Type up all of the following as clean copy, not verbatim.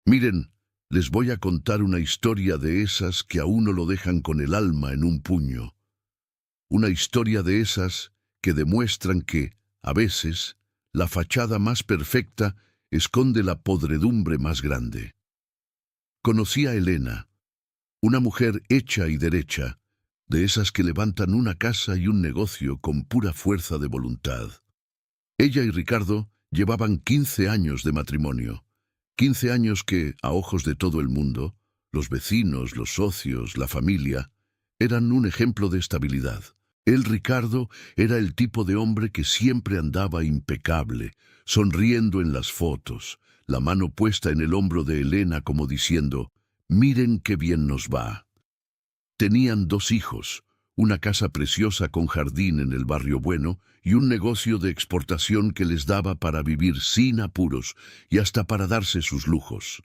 Miren, les voy a contar una historia de esas que a uno lo dejan con el alma en un puño. Una historia de esas que demuestran que, a veces, la fachada más perfecta esconde la podredumbre más grande. Conocí a Elena, una mujer hecha y derecha, de esas que levantan una casa y un negocio con pura fuerza de voluntad. Ella y Ricardo llevaban 15 años de matrimonio. 15 años que, a ojos de todo el mundo, los vecinos, los socios, la familia, eran un ejemplo de estabilidad. Él, Ricardo, era el tipo de hombre que siempre andaba impecable, sonriendo en las fotos, la mano puesta en el hombro de Elena como diciendo, «Miren qué bien nos va». Tenían 2 hijos, una casa preciosa con jardín en el barrio bueno y un negocio de exportación que les daba para vivir sin apuros y hasta para darse sus lujos.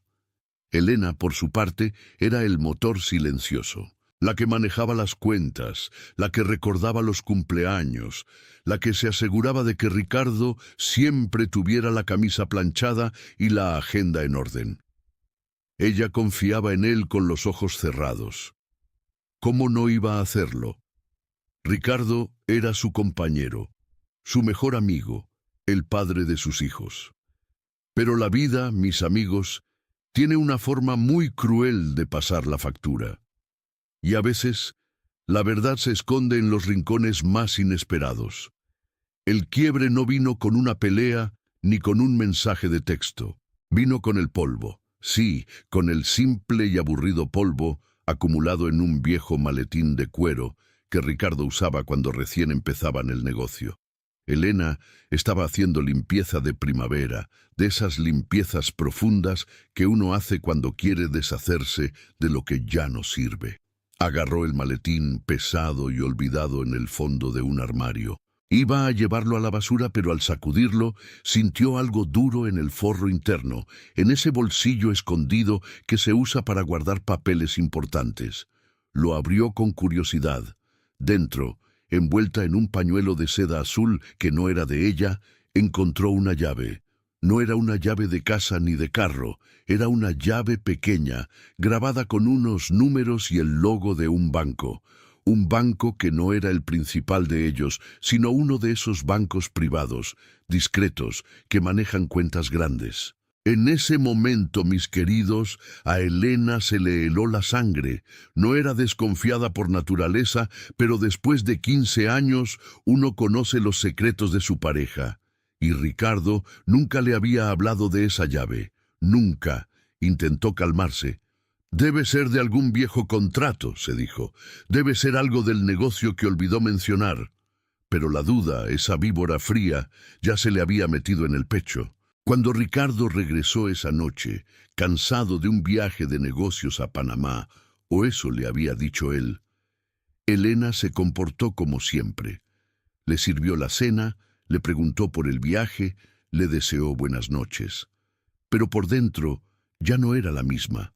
Elena, por su parte, era el motor silencioso, la que manejaba las cuentas, la que recordaba los cumpleaños, la que se aseguraba de que Ricardo siempre tuviera la camisa planchada y la agenda en orden. Ella confiaba en él con los ojos cerrados. ¿Cómo no iba a hacerlo? Ricardo era su compañero, su mejor amigo, el padre de sus hijos. Pero la vida, mis amigos, tiene una forma muy cruel de pasar la factura. Y a veces, la verdad se esconde en los rincones más inesperados. El quiebre no vino con una pelea ni con un mensaje de texto. Vino con el polvo, sí, con el simple y aburrido polvo acumulado en un viejo maletín de cuero que Ricardo usaba cuando recién empezaban el negocio. Elena estaba haciendo limpieza de primavera, de esas limpiezas profundas que uno hace cuando quiere deshacerse de lo que ya no sirve. Agarró el maletín pesado y olvidado en el fondo de un armario. Iba a llevarlo a la basura, pero al sacudirlo, sintió algo duro en el forro interno, en ese bolsillo escondido que se usa para guardar papeles importantes. Lo abrió con curiosidad. Dentro, envuelta en un pañuelo de seda azul que no era de ella, encontró una llave. No era una llave de casa ni de carro, era una llave pequeña, grabada con unos números y el logo de un banco. Un banco que no era el principal de ellos, sino uno de esos bancos privados, discretos, que manejan cuentas grandes. En ese momento, mis queridos, a Elena se le heló la sangre. No era desconfiada por naturaleza, pero después de 15 años uno conoce los secretos de su pareja. Y Ricardo nunca le había hablado de esa llave. Nunca. Intentó calmarse. «Debe ser de algún viejo contrato», se dijo. «Debe ser algo del negocio que olvidó mencionar». Pero la duda, esa víbora fría, ya se le había metido en el pecho. Cuando Ricardo regresó esa noche, cansado de un viaje de negocios a Panamá, o eso le había dicho él, Elena se comportó como siempre. Le sirvió la cena, le preguntó por el viaje, le deseó buenas noches. Pero por dentro ya no era la misma.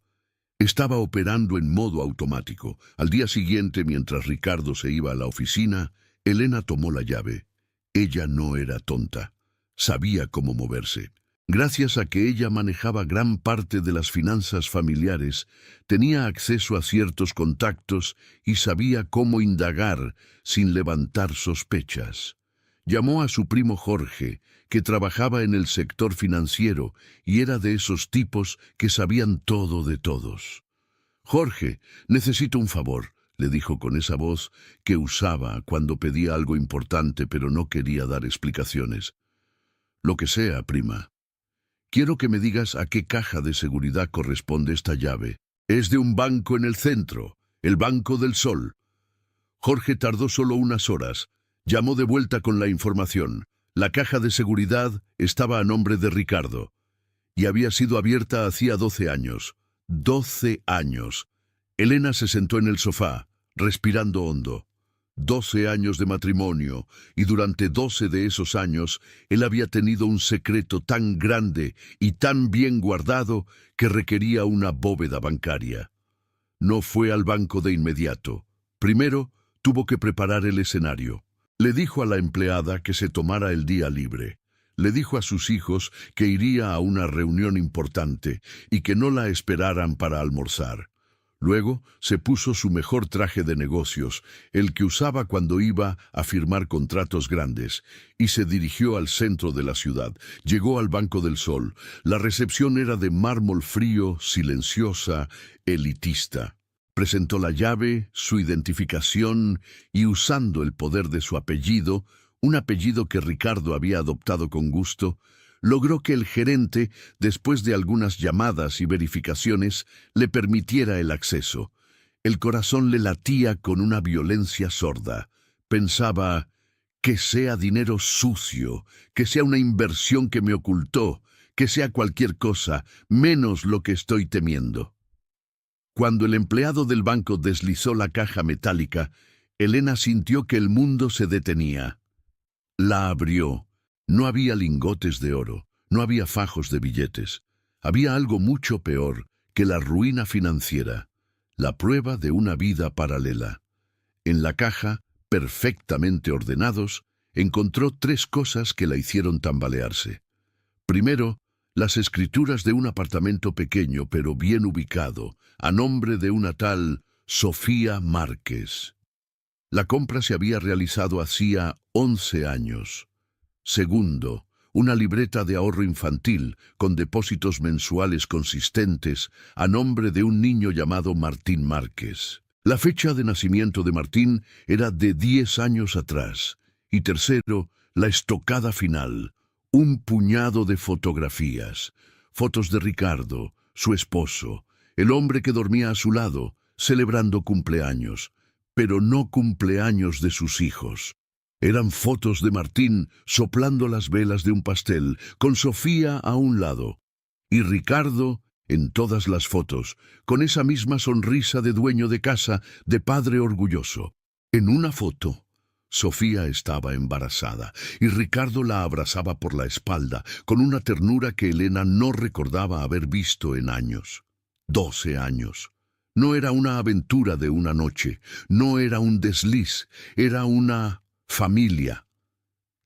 Estaba operando en modo automático. Al día siguiente, mientras Ricardo se iba a la oficina, Elena tomó la llave. Ella no era tonta. Sabía cómo moverse. Gracias a que ella manejaba gran parte de las finanzas familiares, tenía acceso a ciertos contactos y sabía cómo indagar sin levantar sospechas. Llamó a su primo Jorge, que trabajaba en el sector financiero y era de esos tipos que sabían todo de todos. «Jorge, necesito un favor», le dijo con esa voz que usaba cuando pedía algo importante pero no quería dar explicaciones. «Lo que sea, prima. Quiero que me digas a qué caja de seguridad corresponde esta llave. Es de un banco en el centro, el Banco del Sol». Jorge tardó solo unas horas. Llamó de vuelta con la información. La caja de seguridad estaba a nombre de Ricardo y había sido abierta hacía 12 años. 12 años. Elena se sentó en el sofá, respirando hondo. 12 años de matrimonio, y durante 12 de esos años él había tenido un secreto tan grande y tan bien guardado que requería una bóveda bancaria. No fue al banco de inmediato. Primero tuvo que preparar el escenario. Le dijo a la empleada que se tomara el día libre. Le dijo a sus hijos que iría a una reunión importante y que no la esperaran para almorzar. Luego se puso su mejor traje de negocios, el que usaba cuando iba a firmar contratos grandes, y se dirigió al centro de la ciudad. Llegó al Banco del Sol. La recepción era de mármol frío, silenciosa, elitista. Presentó la llave, su identificación y, usando el poder de su apellido, un apellido que Ricardo había adoptado con gusto, logró que el gerente, después de algunas llamadas y verificaciones, le permitiera el acceso. El corazón le latía con una violencia sorda. Pensaba, que sea dinero sucio, que sea una inversión que me ocultó, que sea cualquier cosa, menos lo que estoy temiendo. Cuando el empleado del banco deslizó la caja metálica, Elena sintió que el mundo se detenía. La abrió. No había lingotes de oro, no había fajos de billetes. Había algo mucho peor que la ruina financiera, la prueba de una vida paralela. En la caja, perfectamente ordenados, encontró 3 cosas que la hicieron tambalearse. Primero, las escrituras de un apartamento pequeño pero bien ubicado, a nombre de una tal Sofía Márquez. La compra se había realizado hacía 11 años. Segundo, una libreta de ahorro infantil con depósitos mensuales consistentes a nombre de un niño llamado Martín Márquez. La fecha de nacimiento de Martín era de 10 años atrás. Y tercero, la estocada final, un puñado de fotografías. Fotos de Ricardo, su esposo, el hombre que dormía a su lado, celebrando cumpleaños, pero no cumpleaños de sus hijos. Eran fotos de Martín soplando las velas de un pastel, con Sofía a un lado, y Ricardo en todas las fotos, con esa misma sonrisa de dueño de casa, de padre orgulloso. En una foto, Sofía estaba embarazada, y Ricardo la abrazaba por la espalda, con una ternura que Elena no recordaba haber visto en años. 12 años. No era una aventura de una noche, no era un desliz, era una familia.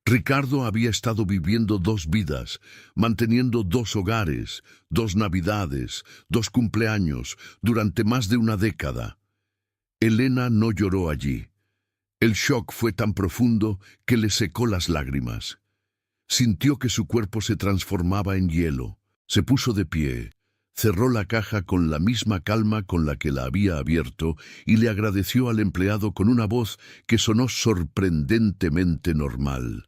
Ricardo había estado viviendo 2 vidas, manteniendo 2 hogares, 2 navidades, 2 cumpleaños, durante más de una década. Elena no lloró allí. El shock fue tan profundo que le secó las lágrimas. Sintió que su cuerpo se transformaba en hielo. Se puso de pie. Cerró la caja con la misma calma con la que la había abierto y le agradeció al empleado con una voz que sonó sorprendentemente normal.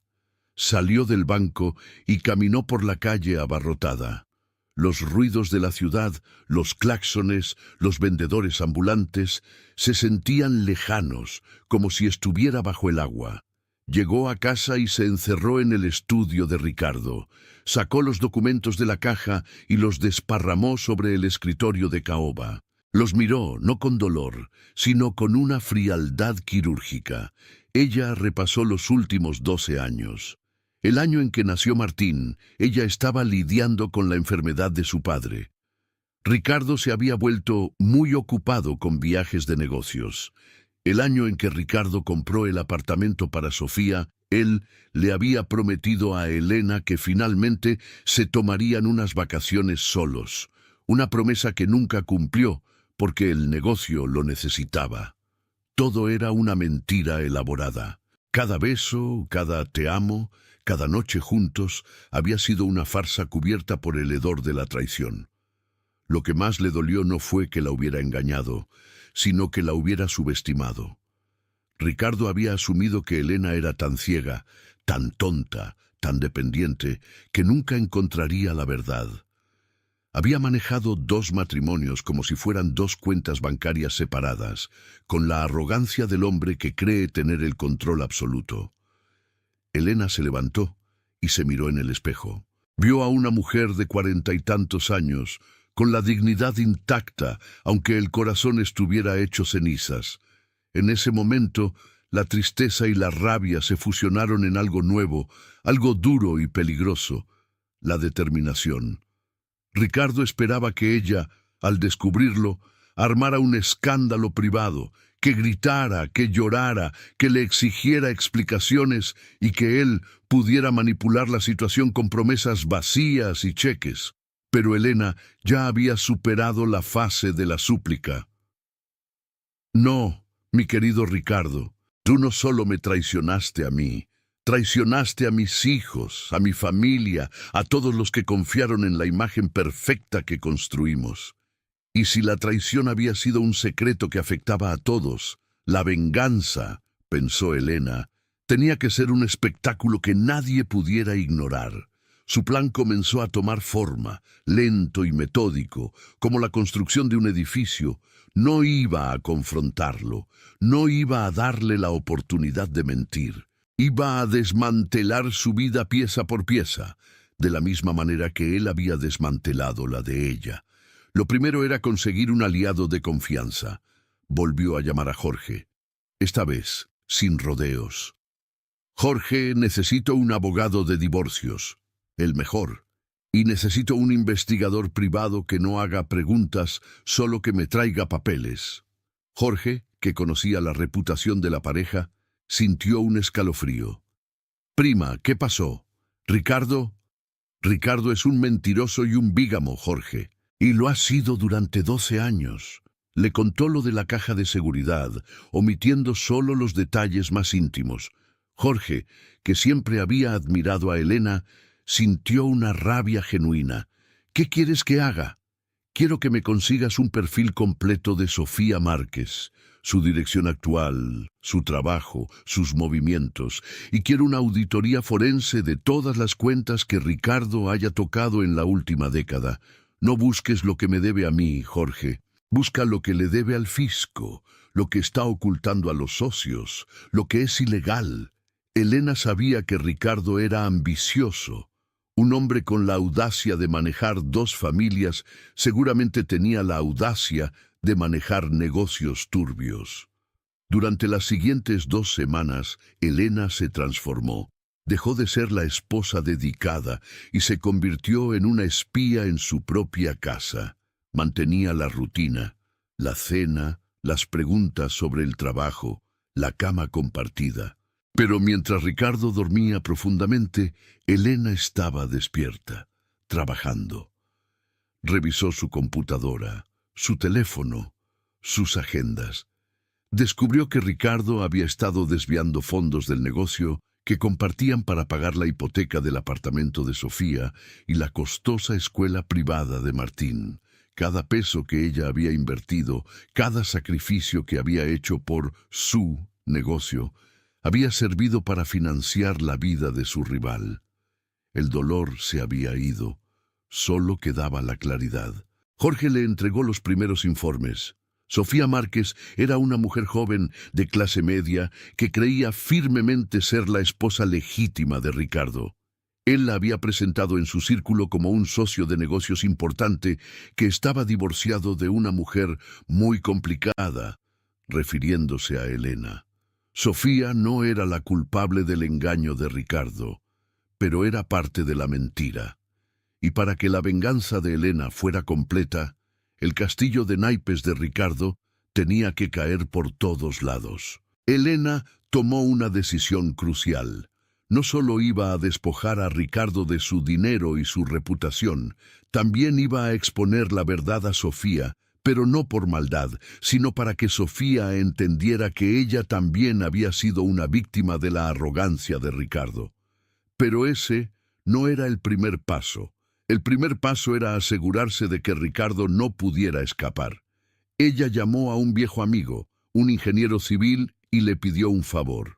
Salió del banco y caminó por la calle abarrotada. Los ruidos de la ciudad, los claxones, los vendedores ambulantes, se sentían lejanos, como si estuviera bajo el agua. Llegó a casa y se encerró en el estudio de Ricardo. Sacó los documentos de la caja y los desparramó sobre el escritorio de caoba. Los miró, no con dolor, sino con una frialdad quirúrgica. Ella repasó los últimos 12 años. El año en que nació Martín, ella estaba lidiando con la enfermedad de su padre. Ricardo se había vuelto muy ocupado con viajes de negocios. El año en que Ricardo compró el apartamento para Sofía, él le había prometido a Elena que finalmente se tomarían unas vacaciones solos, una promesa que nunca cumplió porque el negocio lo necesitaba. Todo era una mentira elaborada. Cada beso, cada te amo, cada noche juntos había sido una farsa cubierta por el hedor de la traición. Lo que más le dolió no fue que la hubiera engañado, sino que la hubiera subestimado. Ricardo había asumido que Elena era tan ciega, tan tonta, tan dependiente, que nunca encontraría la verdad. Había manejado 2 matrimonios como si fueran 2 cuentas bancarias separadas, con la arrogancia del hombre que cree tener el control absoluto. Elena se levantó y se miró en el espejo. Vio a una mujer de 40 y tantos años, con la dignidad intacta, aunque el corazón estuviera hecho cenizas. En ese momento, la tristeza y la rabia se fusionaron en algo nuevo, algo duro y peligroso, la determinación. Ricardo esperaba que ella, al descubrirlo, armara un escándalo privado, que gritara, que llorara, que le exigiera explicaciones y que él pudiera manipular la situación con promesas vacías y cheques. Pero Elena ya había superado la fase de la súplica. No, mi querido Ricardo, tú no solo me traicionaste a mí, traicionaste a mis hijos, a mi familia, a todos los que confiaron en la imagen perfecta que construimos. Y si la traición había sido un secreto que afectaba a todos, la venganza, pensó Elena, tenía que ser un espectáculo que nadie pudiera ignorar. Su plan comenzó a tomar forma, lento y metódico, como la construcción de un edificio. No iba a confrontarlo, no iba a darle la oportunidad de mentir. Iba a desmantelar su vida pieza por pieza, de la misma manera que él había desmantelado la de ella. Lo primero era conseguir un aliado de confianza. Volvió a llamar a Jorge, esta vez sin rodeos. Jorge, necesito un abogado de divorcios, el mejor, y necesito un investigador privado que no haga preguntas, solo que me traiga papeles. Jorge, que conocía la reputación de la pareja, sintió un escalofrío. Prima, ¿qué pasó? ¿Ricardo? Ricardo es un mentiroso y un bígamo, Jorge. Y lo ha sido durante 12 años. Le contó lo de la caja de seguridad, omitiendo solo los detalles más íntimos. Jorge, que siempre había admirado a Elena, sintió una rabia genuina. ¿Qué quieres que haga? Quiero que me consigas un perfil completo de Sofía Márquez, su dirección actual, su trabajo, sus movimientos, y quiero una auditoría forense de todas las cuentas que Ricardo haya tocado en la última década. No busques lo que me debe a mí, Jorge. Busca lo que le debe al fisco, lo que está ocultando a los socios, lo que es ilegal. Elena sabía que Ricardo era ambicioso. Un hombre con la audacia de manejar 2 familias seguramente tenía la audacia de manejar negocios turbios. Durante las siguientes 2 semanas, Elena se transformó. Dejó de ser la esposa dedicada y se convirtió en una espía en su propia casa. Mantenía la rutina, la cena, las preguntas sobre el trabajo, la cama compartida. Pero mientras Ricardo dormía profundamente, Elena estaba despierta, trabajando. Revisó su computadora, su teléfono, sus agendas. Descubrió que Ricardo había estado desviando fondos del negocio que compartían para pagar la hipoteca del apartamento de Sofía y la costosa escuela privada de Martín. Cada peso que ella había invertido, cada sacrificio que había hecho por su negocio, había servido para financiar la vida de su rival. El dolor se había ido, solo quedaba la claridad. Jorge le entregó los primeros informes. Sofía Márquez era una mujer joven de clase media que creía firmemente ser la esposa legítima de Ricardo. Él la había presentado en su círculo como un socio de negocios importante que estaba divorciado de una mujer muy complicada, refiriéndose a Elena. Sofía no era la culpable del engaño de Ricardo, pero era parte de la mentira. Y para que la venganza de Elena fuera completa, el castillo de naipes de Ricardo tenía que caer por todos lados. Elena tomó una decisión crucial. No solo iba a despojar a Ricardo de su dinero y su reputación, también iba a exponer la verdad a Sofía, pero no por maldad, sino para que Sofía entendiera que ella también había sido una víctima de la arrogancia de Ricardo. Pero ese no era el primer paso. El primer paso era asegurarse de que Ricardo no pudiera escapar. Ella llamó a un viejo amigo, un ingeniero civil, y le pidió un favor.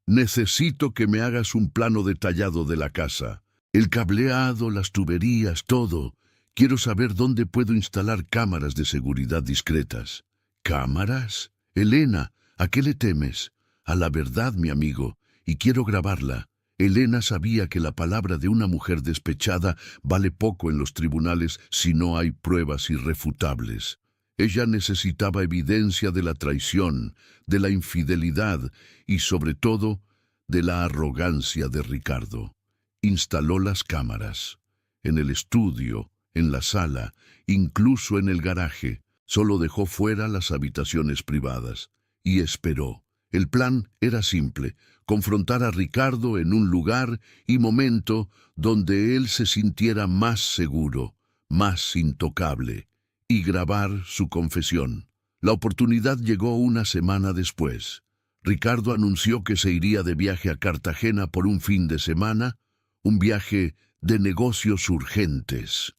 Necesito que me hagas un plano detallado de la casa. El cableado, las tuberías, todo. Quiero saber dónde puedo instalar cámaras de seguridad discretas. ¿Cámaras? Elena, ¿a qué le temes? A la verdad, mi amigo, y quiero grabarla. Elena sabía que la palabra de una mujer despechada vale poco en los tribunales si no hay pruebas irrefutables. Ella necesitaba evidencia de la traición, de la infidelidad y, sobre todo, de la arrogancia de Ricardo. Instaló las cámaras. En el estudio, en la sala, incluso en el garaje. Solo dejó fuera las habitaciones privadas y esperó. El plan era simple: confrontar a Ricardo en un lugar y momento donde él se sintiera más seguro, más intocable, y grabar su confesión. La oportunidad llegó una semana después. Ricardo anunció que se iría de viaje a Cartagena por un fin de semana, un viaje de negocios urgentes.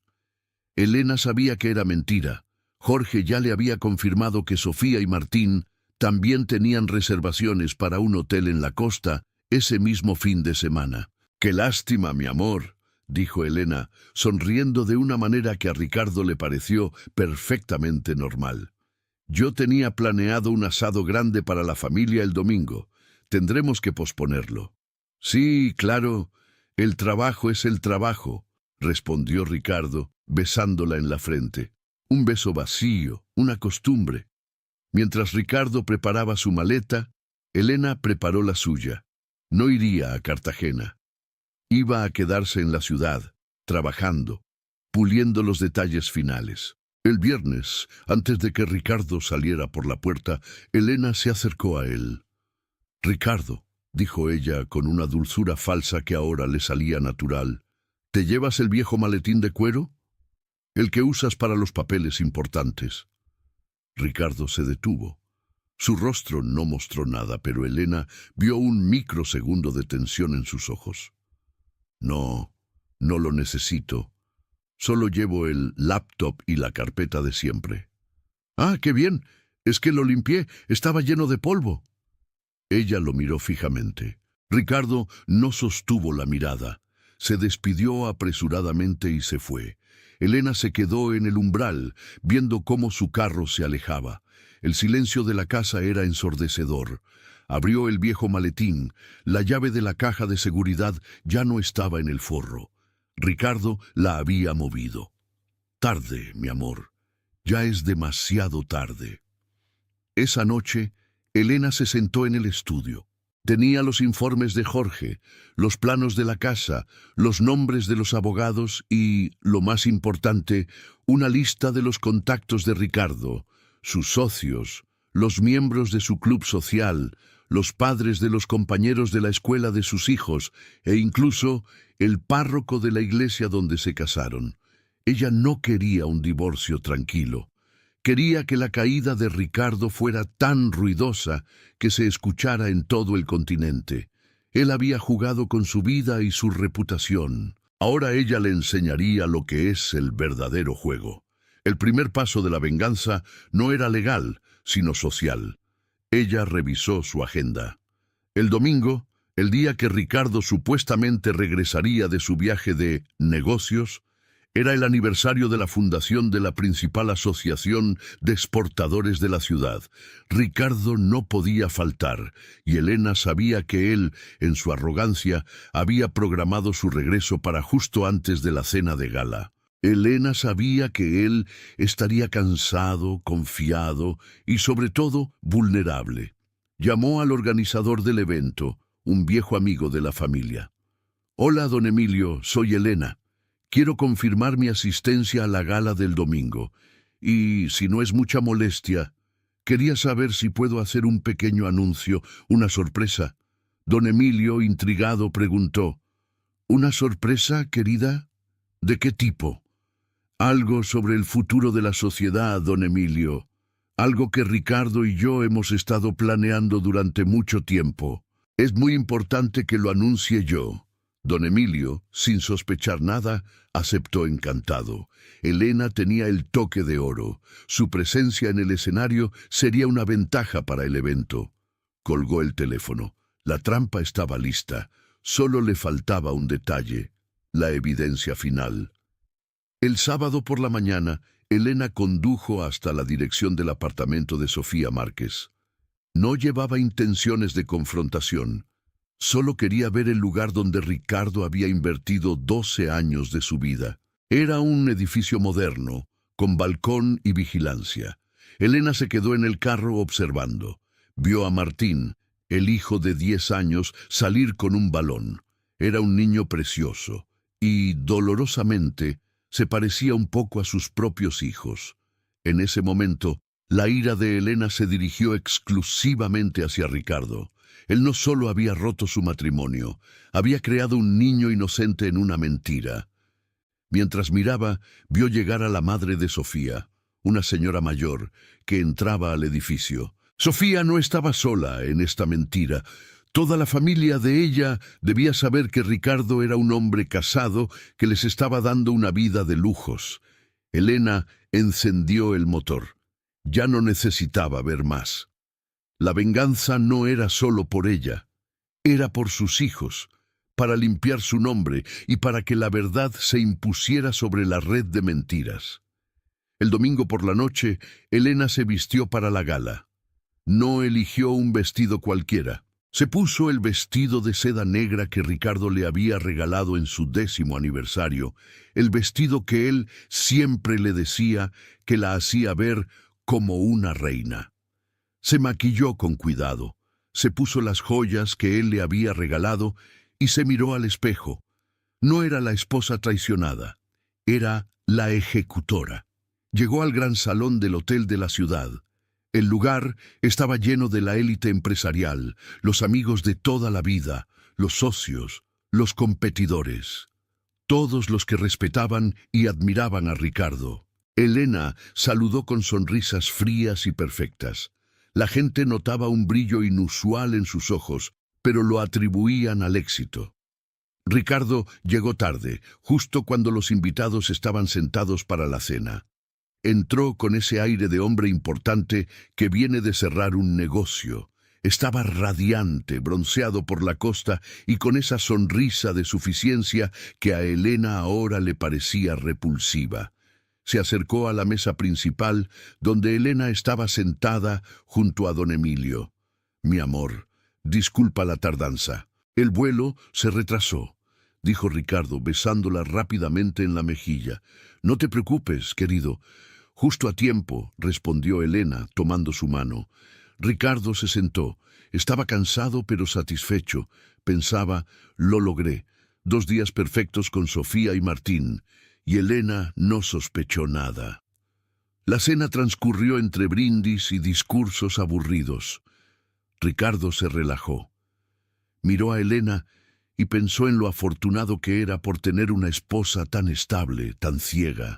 Elena sabía que era mentira. Jorge ya le había confirmado que Sofía y Martín también tenían reservaciones para un hotel en la costa ese mismo fin de semana. «Qué lástima, mi amor», dijo Elena, sonriendo de una manera que a Ricardo le pareció perfectamente normal. «Yo tenía planeado un asado grande para la familia el domingo. Tendremos que posponerlo». «Sí, claro, el trabajo es el trabajo», respondió Ricardo, besándola en la frente. Un beso vacío, una costumbre. Mientras Ricardo preparaba su maleta, Elena preparó la suya. No iría a Cartagena. Iba a quedarse en la ciudad, trabajando, puliendo los detalles finales. El viernes, antes de que Ricardo saliera por la puerta, Elena se acercó a él. «Ricardo», dijo ella con una dulzura falsa que ahora le salía natural, «¿te llevas el viejo maletín de cuero? El que usas para los papeles importantes». Ricardo se detuvo. Su rostro no mostró nada, pero Elena vio un microsegundo de tensión en sus ojos. «No, no lo necesito. Solo llevo el laptop y la carpeta de siempre». «Ah, qué bien. Es que lo limpié. Estaba lleno de polvo». Ella lo miró fijamente. Ricardo no sostuvo la mirada. Se despidió apresuradamente y se fue. Elena se quedó en el umbral, viendo cómo su carro se alejaba. El silencio de la casa era ensordecedor. Abrió el viejo maletín. La llave de la caja de seguridad ya no estaba en el forro. Ricardo la había movido. «Tarde, mi amor. Ya es demasiado tarde». Esa noche, Elena se sentó en el estudio. Tenía los informes de Jorge, los planos de la casa, los nombres de los abogados y, lo más importante, una lista de los contactos de Ricardo, sus socios, los miembros de su club social, los padres de los compañeros de la escuela de sus hijos e incluso el párroco de la iglesia donde se casaron. Ella no quería un divorcio tranquilo. Quería que la caída de Ricardo fuera tan ruidosa que se escuchara en todo el continente. Él había jugado con su vida y su reputación. Ahora ella le enseñaría lo que es el verdadero juego. El primer paso de la venganza no era legal, sino social. Ella revisó su agenda. El domingo, el día que Ricardo supuestamente regresaría de su viaje de negocios, era el aniversario de la fundación de la principal asociación de exportadores de la ciudad. Ricardo no podía faltar, y Elena sabía que él, en su arrogancia, había programado su regreso para justo antes de la cena de gala. Elena sabía que él estaría cansado, confiado y, sobre todo, vulnerable. Llamó al organizador del evento, un viejo amigo de la familia. «Hola, don Emilio, soy Elena. Quiero confirmar mi asistencia a la gala del domingo. Y, si no es mucha molestia, quería saber si puedo hacer un pequeño anuncio, una sorpresa». Don Emilio, intrigado, preguntó: «¿Una sorpresa, querida? ¿De qué tipo?» «Algo sobre el futuro de la sociedad, don Emilio. Algo que Ricardo y yo hemos estado planeando durante mucho tiempo. Es muy importante que lo anuncie yo». Don Emilio, sin sospechar nada, aceptó encantado. Elena tenía el toque de oro. Su presencia en el escenario sería una ventaja para el evento. Colgó el teléfono. La trampa estaba lista. Solo le faltaba un detalle: la evidencia final. El sábado por la mañana, Elena condujo hasta la dirección del apartamento de Sofía Márquez. No llevaba intenciones de confrontación. Solo quería ver el lugar donde Ricardo había invertido 12 años de su vida. Era un edificio moderno, con balcón y vigilancia. Elena se quedó en el carro observando. Vio a Martín, el hijo de 10 años, salir con un balón. Era un niño precioso y, dolorosamente, se parecía un poco a sus propios hijos. En ese momento, la ira de Elena se dirigió exclusivamente hacia Ricardo. Él no solo había roto su matrimonio, había creado un niño inocente en una mentira. Mientras miraba, vio llegar a la madre de Sofía, una señora mayor, que entraba al edificio. Sofía no estaba sola en esta mentira. Toda la familia de ella debía saber que Ricardo era un hombre casado que les estaba dando una vida de lujos. Elena encendió el motor. Ya no necesitaba ver más. La venganza no era solo por ella, era por sus hijos, para limpiar su nombre y para que la verdad se impusiera sobre la red de mentiras. El domingo por la noche, Elena se vistió para la gala. No eligió un vestido cualquiera. Se puso el vestido de seda negra que Ricardo le había regalado en su 10º aniversario, el vestido que él siempre le decía que la hacía ver como una reina. Se maquilló con cuidado, se puso las joyas que él le había regalado y se miró al espejo. No era la esposa traicionada, era la ejecutora. Llegó al gran salón del hotel de la ciudad. El lugar estaba lleno de la élite empresarial, los amigos de toda la vida, los socios, los competidores, todos los que respetaban y admiraban a Ricardo. Elena saludó con sonrisas frías y perfectas. La gente notaba un brillo inusual en sus ojos, pero lo atribuían al éxito. Ricardo llegó tarde, justo cuando los invitados estaban sentados para la cena. Entró con ese aire de hombre importante que viene de cerrar un negocio. Estaba radiante, bronceado por la costa y con esa sonrisa de suficiencia que a Elena ahora le parecía repulsiva. Se acercó a la mesa principal, donde Elena estaba sentada junto a don Emilio. «Mi amor, disculpa la tardanza. El vuelo se retrasó», dijo Ricardo, besándola rápidamente en la mejilla. «No te preocupes, querido». «Justo a tiempo», respondió Elena, tomando su mano. Ricardo se sentó. Estaba cansado pero satisfecho. Pensaba, lo logré. 2 días perfectos con Sofía y Martín. Y Elena no sospechó nada. La cena transcurrió entre brindis y discursos aburridos. Ricardo se relajó. Miró a Elena y pensó en lo afortunado que era por tener una esposa tan estable, tan ciega.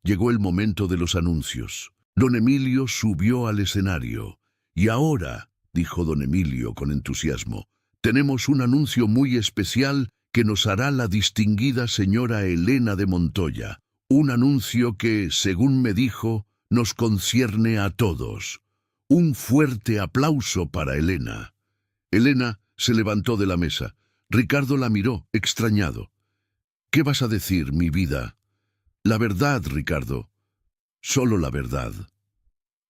Llegó el momento de los anuncios. Don Emilio subió al escenario. «Y ahora», dijo don Emilio con entusiasmo, «tenemos un anuncio muy especial que nos hará la distinguida señora Elena de Montoya. Un anuncio que, según me dijo, nos concierne a todos. Un fuerte aplauso para Elena». Elena se levantó de la mesa. Ricardo la miró, extrañado. «¿Qué vas a decir, mi vida?» «La verdad, Ricardo. Solo la verdad».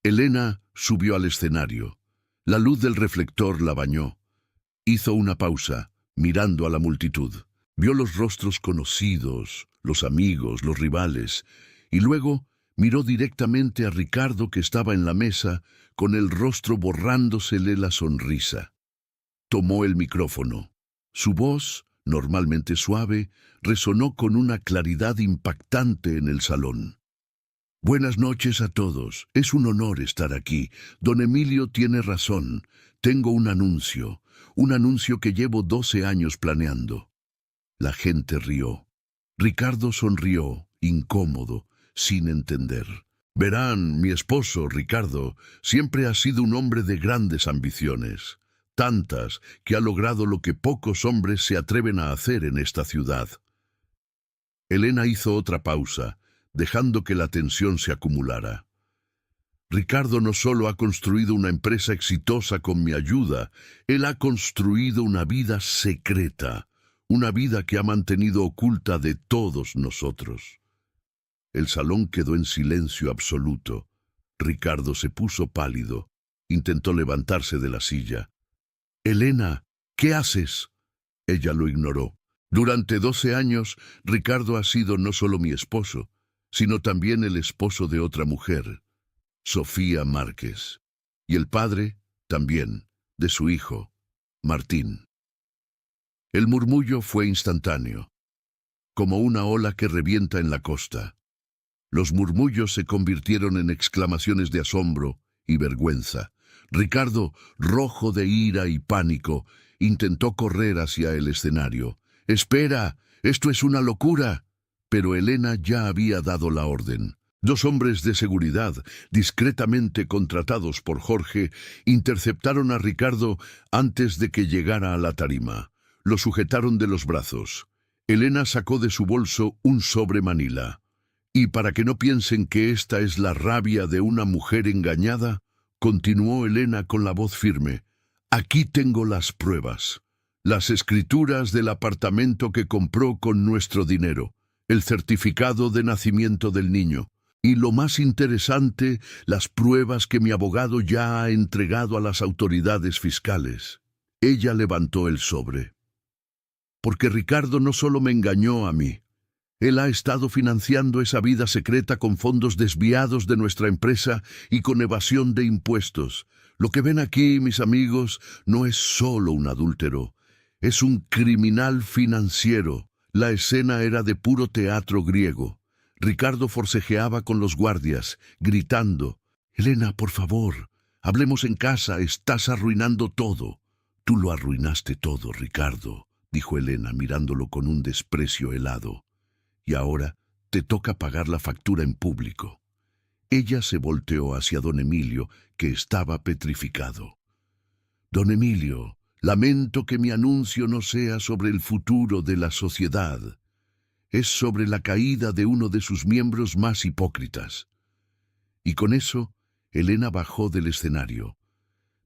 Elena subió al escenario. La luz del reflector la bañó. Hizo una pausa, mirando a la multitud. Vio los rostros conocidos, los amigos, los rivales, y luego miró directamente a Ricardo, que estaba en la mesa, con el rostro borrándosele la sonrisa. Tomó el micrófono. Su voz, normalmente suave, resonó con una claridad impactante en el salón. «Buenas noches a todos. Es un honor estar aquí. Don Emilio tiene razón. Tengo un anuncio que llevo 12 años planeando». La gente rió. Ricardo sonrió, incómodo, sin entender. «Verán, mi esposo, Ricardo, siempre ha sido un hombre de grandes ambiciones. Tantas que ha logrado lo que pocos hombres se atreven a hacer en esta ciudad». Elena hizo otra pausa, dejando que la tensión se acumulara. «Ricardo no solo ha construido una empresa exitosa con mi ayuda, él ha construido una vida secreta, una vida que ha mantenido oculta de todos nosotros». El salón quedó en silencio absoluto. Ricardo se puso pálido. Intentó levantarse de la silla. «Elena, ¿qué haces?». Ella lo ignoró. «Durante 12 años, Ricardo ha sido no solo mi esposo, sino también el esposo de otra mujer, Sofía Márquez, y el padre, también, de su hijo, Martín». El murmullo fue instantáneo, como una ola que revienta en la costa. Los murmullos se convirtieron en exclamaciones de asombro y vergüenza. Ricardo, rojo de ira y pánico, intentó correr hacia el escenario. «¡Espera! ¡Esto es una locura!». Pero Elena ya había dado la orden. 2 hombres de seguridad, discretamente contratados por Jorge, interceptaron a Ricardo antes de que llegara a la tarima. Lo sujetaron de los brazos. Elena sacó de su bolso un sobre manila. Y para que no piensen que esta es la rabia de una mujer engañada, continuó Elena con la voz firme, «Aquí tengo las pruebas, las escrituras del apartamento que compró con nuestro dinero, el certificado de nacimiento del niño, y lo más interesante, las pruebas que mi abogado ya ha entregado a las autoridades fiscales». Ella levantó el sobre. «Porque Ricardo no solo me engañó a mí, él ha estado financiando esa vida secreta con fondos desviados de nuestra empresa y con evasión de impuestos. Lo que ven aquí, mis amigos, no es solo un adúltero, es un criminal financiero». La escena era de puro teatro griego. Ricardo forcejeaba con los guardias, gritando, «Elena, por favor, hablemos en casa, estás arruinando todo». «Tú lo arruinaste todo, Ricardo», dijo Elena, mirándolo con un desprecio helado. «Y ahora te toca pagar la factura en público». Ella se volteó hacia don Emilio, que estaba petrificado. «Don Emilio, lamento que mi anuncio no sea sobre el futuro de la sociedad. Es sobre la caída de uno de sus miembros más hipócritas». Y con eso, Elena bajó del escenario.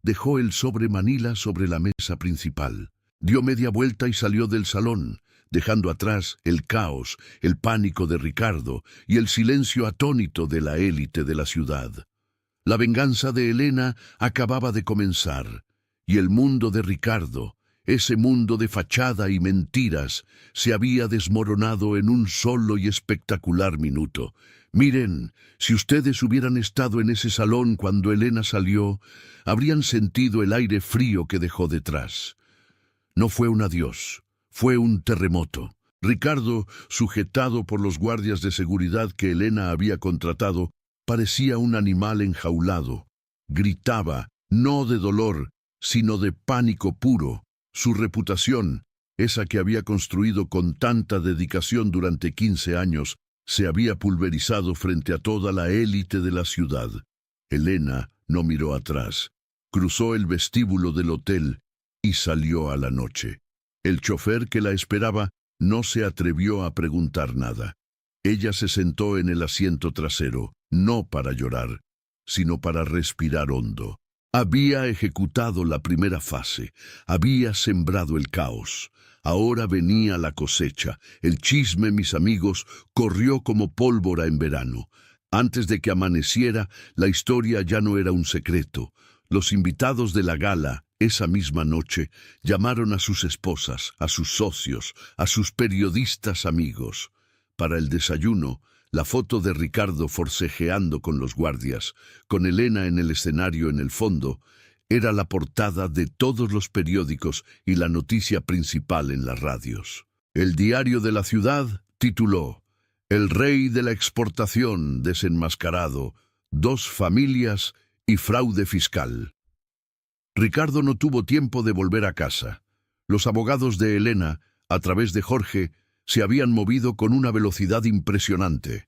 Dejó el sobre manila sobre la mesa principal. Dio media vuelta y salió del salón, dejando atrás el caos, el pánico de Ricardo y el silencio atónito de la élite de la ciudad. La venganza de Elena acababa de comenzar, y el mundo de Ricardo, ese mundo de fachada y mentiras, se había desmoronado en un solo y espectacular minuto. Miren, si ustedes hubieran estado en ese salón cuando Elena salió, habrían sentido el aire frío que dejó detrás. No fue un adiós, fue un terremoto. Ricardo, sujetado por los guardias de seguridad que Elena había contratado, parecía un animal enjaulado. Gritaba, no de dolor, sino de pánico puro. Su reputación, esa que había construido con tanta dedicación durante 15 años, se había pulverizado frente a toda la élite de la ciudad. Elena no miró atrás, cruzó el vestíbulo del hotel y salió a la noche. El chofer que la esperaba no se atrevió a preguntar nada. Ella se sentó en el asiento trasero, no para llorar, sino para respirar hondo. Había ejecutado la primera fase, había sembrado el caos. Ahora venía la cosecha. El chisme, mis amigos, corrió como pólvora en verano. Antes de que amaneciera, la historia ya no era un secreto. Los invitados de la gala, esa misma noche, llamaron a sus esposas, a sus socios, a sus periodistas amigos. Para el desayuno, la foto de Ricardo forcejeando con los guardias, con Elena en el escenario en el fondo, era la portada de todos los periódicos y la noticia principal en las radios. El diario de la ciudad tituló, «El rey de la exportación desenmascarado, 2 familias y fraude fiscal». Ricardo no tuvo tiempo de volver a casa. Los abogados de Elena, a través de Jorge, se habían movido con una velocidad impresionante.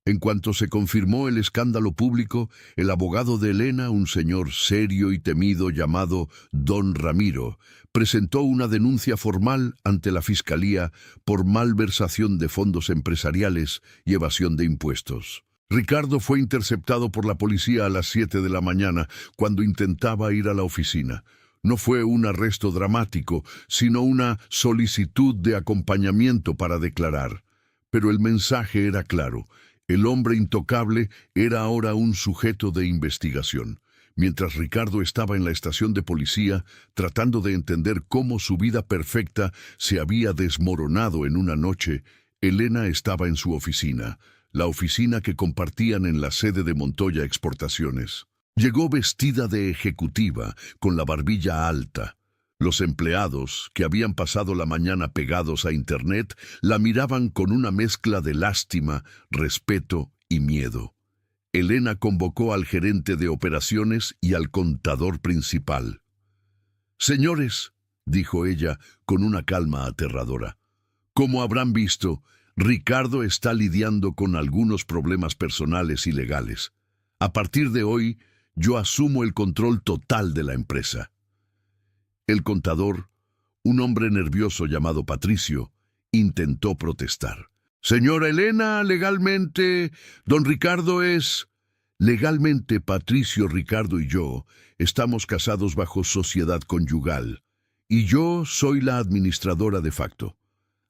En cuanto se confirmó el escándalo público, el abogado de Elena, un señor serio y temido llamado Don Ramiro, presentó una denuncia formal ante la Fiscalía por malversación de fondos empresariales y evasión de impuestos. Ricardo fue interceptado por la policía a las 7 de la mañana cuando intentaba ir a la oficina. No fue un arresto dramático, sino una solicitud de acompañamiento para declarar. Pero el mensaje era claro. El hombre intocable era ahora un sujeto de investigación. Mientras Ricardo estaba en la estación de policía, tratando de entender cómo su vida perfecta se había desmoronado en una noche, Elena estaba en su oficina, la oficina que compartían en la sede de Montoya Exportaciones. Llegó vestida de ejecutiva, con la barbilla alta. Los empleados, que habían pasado la mañana pegados a Internet, la miraban con una mezcla de lástima, respeto y miedo. Elena convocó al gerente de operaciones y al contador principal. «Señores», dijo ella con una calma aterradora, «como habrán visto, Ricardo está lidiando con algunos problemas personales y legales. A partir de hoy, yo asumo el control total de la empresa». El contador, un hombre nervioso llamado Patricio, intentó protestar. «Señora Elena, legalmente, don Ricardo es...» «Legalmente, Patricio, Ricardo y yo estamos casados bajo sociedad conyugal, y yo soy la administradora de facto.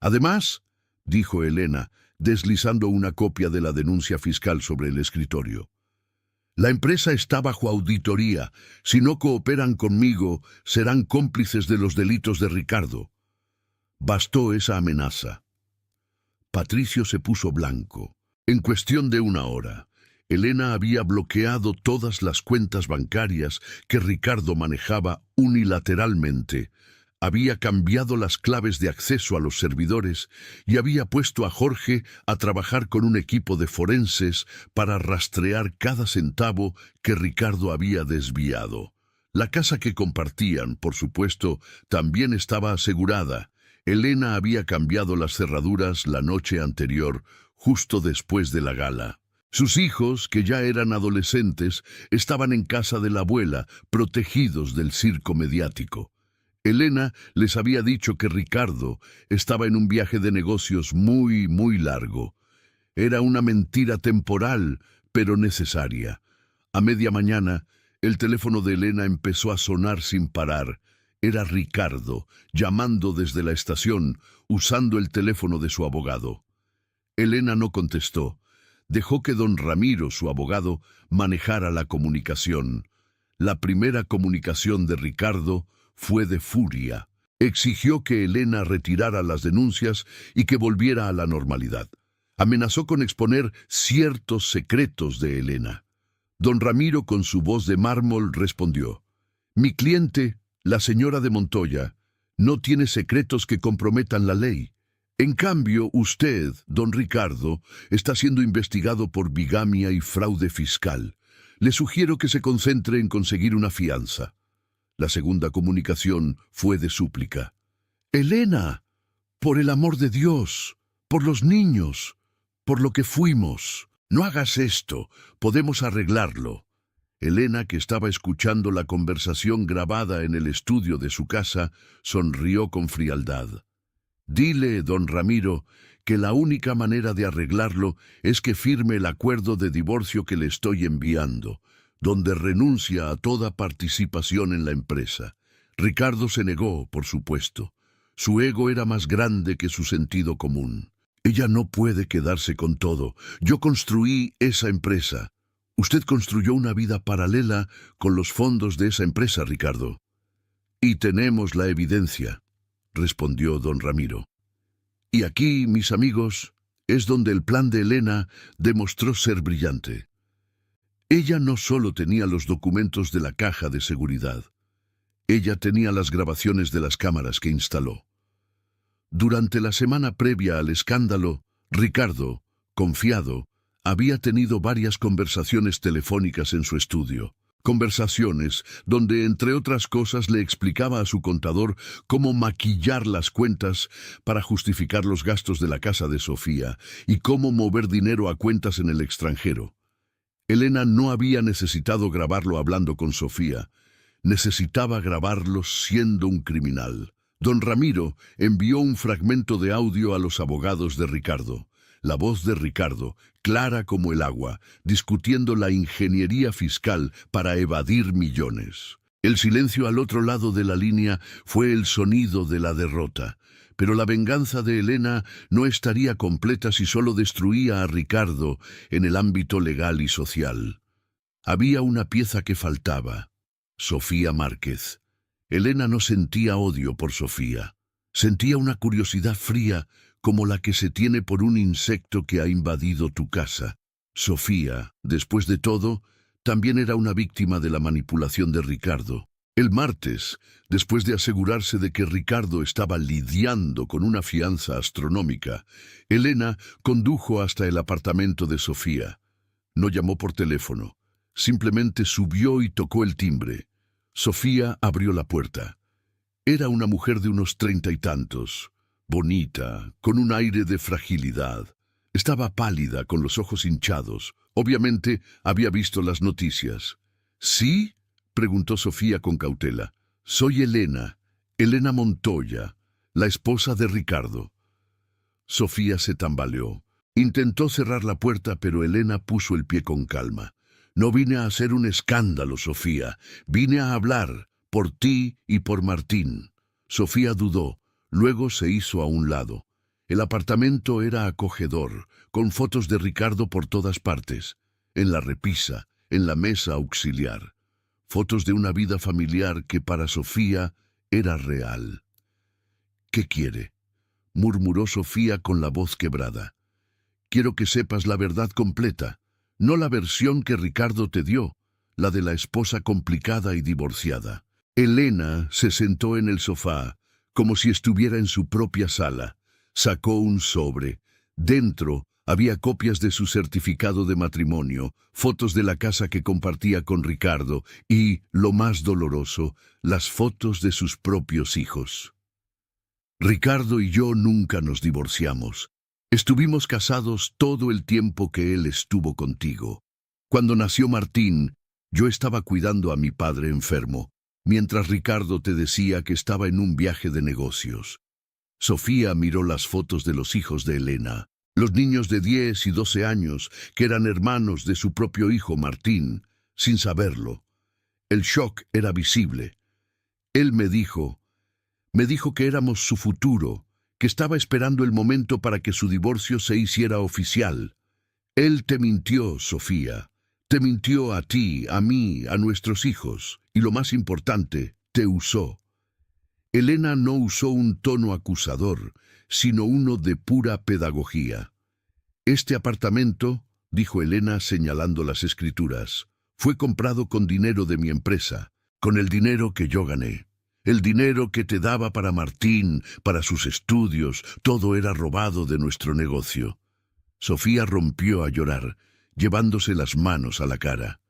Además», dijo Elena, deslizando una copia de la denuncia fiscal sobre el escritorio, «la empresa está bajo auditoría. Si no cooperan conmigo, serán cómplices de los delitos de Ricardo». Bastó esa amenaza. Patricio se puso blanco. En cuestión de una hora, Elena había bloqueado todas las cuentas bancarias que Ricardo manejaba unilateralmente, había cambiado las claves de acceso a los servidores y había puesto a Jorge a trabajar con un equipo de forenses para rastrear cada centavo que Ricardo había desviado. La casa que compartían, por supuesto, también estaba asegurada. Elena había cambiado las cerraduras la noche anterior, justo después de la gala. Sus hijos, que ya eran adolescentes, estaban en casa de la abuela, protegidos del circo mediático. Elena les había dicho que Ricardo estaba en un viaje de negocios muy, muy largo. Era una mentira temporal, pero necesaria. A media mañana, el teléfono de Elena empezó a sonar sin parar. Era Ricardo, llamando desde la estación, usando el teléfono de su abogado. Elena no contestó. Dejó que don Ramiro, su abogado, manejara la comunicación. La primera comunicación de Ricardo fue de furia. Exigió que Elena retirara las denuncias y que volviera a la normalidad. Amenazó con exponer ciertos secretos de Elena. Don Ramiro, con su voz de mármol, respondió: «Mi cliente, la señora de Montoya, no tiene secretos que comprometan la ley. En cambio, usted, don Ricardo, está siendo investigado por bigamia y fraude fiscal. Le sugiero que se concentre en conseguir una fianza». La segunda comunicación fue de súplica. «Elena, por el amor de Dios, por los niños, por lo que fuimos, no hagas esto, podemos arreglarlo». Elena, que estaba escuchando la conversación grabada en el estudio de su casa, sonrió con frialdad. «Dile, don Ramiro, que la única manera de arreglarlo es que firme el acuerdo de divorcio que le estoy enviando, donde renuncia a toda participación en la empresa». Ricardo se negó, por supuesto. Su ego era más grande que su sentido común. «Ella no puede quedarse con todo. Yo construí esa empresa». «Usted construyó una vida paralela con los fondos de esa empresa, Ricardo». «Y tenemos la evidencia», respondió don Ramiro. «Y aquí, mis amigos, es donde el plan de Elena demostró ser brillante. Ella no solo tenía los documentos de la caja de seguridad, ella tenía las grabaciones de las cámaras que instaló. Durante la semana previa al escándalo, Ricardo, confiado, había tenido varias conversaciones telefónicas en su estudio. Conversaciones donde, entre otras cosas, le explicaba a su contador cómo maquillar las cuentas para justificar los gastos de la casa de Sofía y cómo mover dinero a cuentas en el extranjero. Elena no había necesitado grabarlo hablando con Sofía. Necesitaba grabarlo siendo un criminal. Don Ramiro envió un fragmento de audio a los abogados de Ricardo. La voz de Ricardo, clara como el agua, discutiendo la ingeniería fiscal para evadir millones. El silencio al otro lado de la línea fue el sonido de la derrota. Pero la venganza de Elena no estaría completa si solo destruía a Ricardo en el ámbito legal y social. Había una pieza que faltaba: Sofía Márquez. Elena no sentía odio por Sofía. Sentía una curiosidad fría como la que se tiene por un insecto que ha invadido tu casa. Sofía, después de todo, también era una víctima de la manipulación de Ricardo. El martes, después de asegurarse de que Ricardo estaba lidiando con una fianza astronómica, Elena condujo hasta el apartamento de Sofía. No llamó por teléfono. Simplemente subió y tocó el timbre. Sofía abrió la puerta. Era una mujer de unos 30 y tantos, bonita, con un aire de fragilidad. Estaba pálida, con los ojos hinchados. Obviamente había visto las noticias. ¿Sí?, preguntó Sofía con cautela. Soy Elena, Elena Montoya, la esposa de Ricardo. Sofía se tambaleó. Intentó cerrar la puerta, pero Elena puso el pie con calma. No vine a hacer un escándalo, Sofía. Vine a hablar por ti y por Martín. Sofía dudó. Luego se hizo a un lado. El apartamento era acogedor, con fotos de Ricardo por todas partes. En la repisa, en la mesa auxiliar. Fotos de una vida familiar que para Sofía era real. ¿Qué quiere?, murmuró Sofía con la voz quebrada. Quiero que sepas la verdad completa, no la versión que Ricardo te dio, la de la esposa complicada y divorciada. Elena se sentó en el sofá, como si estuviera en su propia sala. Sacó un sobre. Dentro había copias de su certificado de matrimonio, fotos de la casa que compartía con Ricardo y, lo más doloroso, las fotos de sus propios hijos. Ricardo y yo nunca nos divorciamos. Estuvimos casados todo el tiempo que él estuvo contigo. Cuando nació Martín, yo estaba cuidando a mi padre enfermo, mientras Ricardo te decía que estaba en un viaje de negocios. Sofía miró las fotos de los hijos de Elena, los niños de 10 y 12 años, que eran hermanos de su propio hijo Martín, sin saberlo. El shock era visible. Él me dijo que éramos su futuro, que estaba esperando el momento para que su divorcio se hiciera oficial. Él te mintió, Sofía. Te mintió a ti, a mí, a nuestros hijos, y lo más importante, te usó. Elena no usó un tono acusador, sino uno de pura pedagogía. Este apartamento, dijo Elena señalando las escrituras, fue comprado con dinero de mi empresa, con el dinero que yo gané. El dinero que te daba para Martín, para sus estudios, todo era robado de nuestro negocio. Sofía rompió a llorar, llevándose las manos a la cara.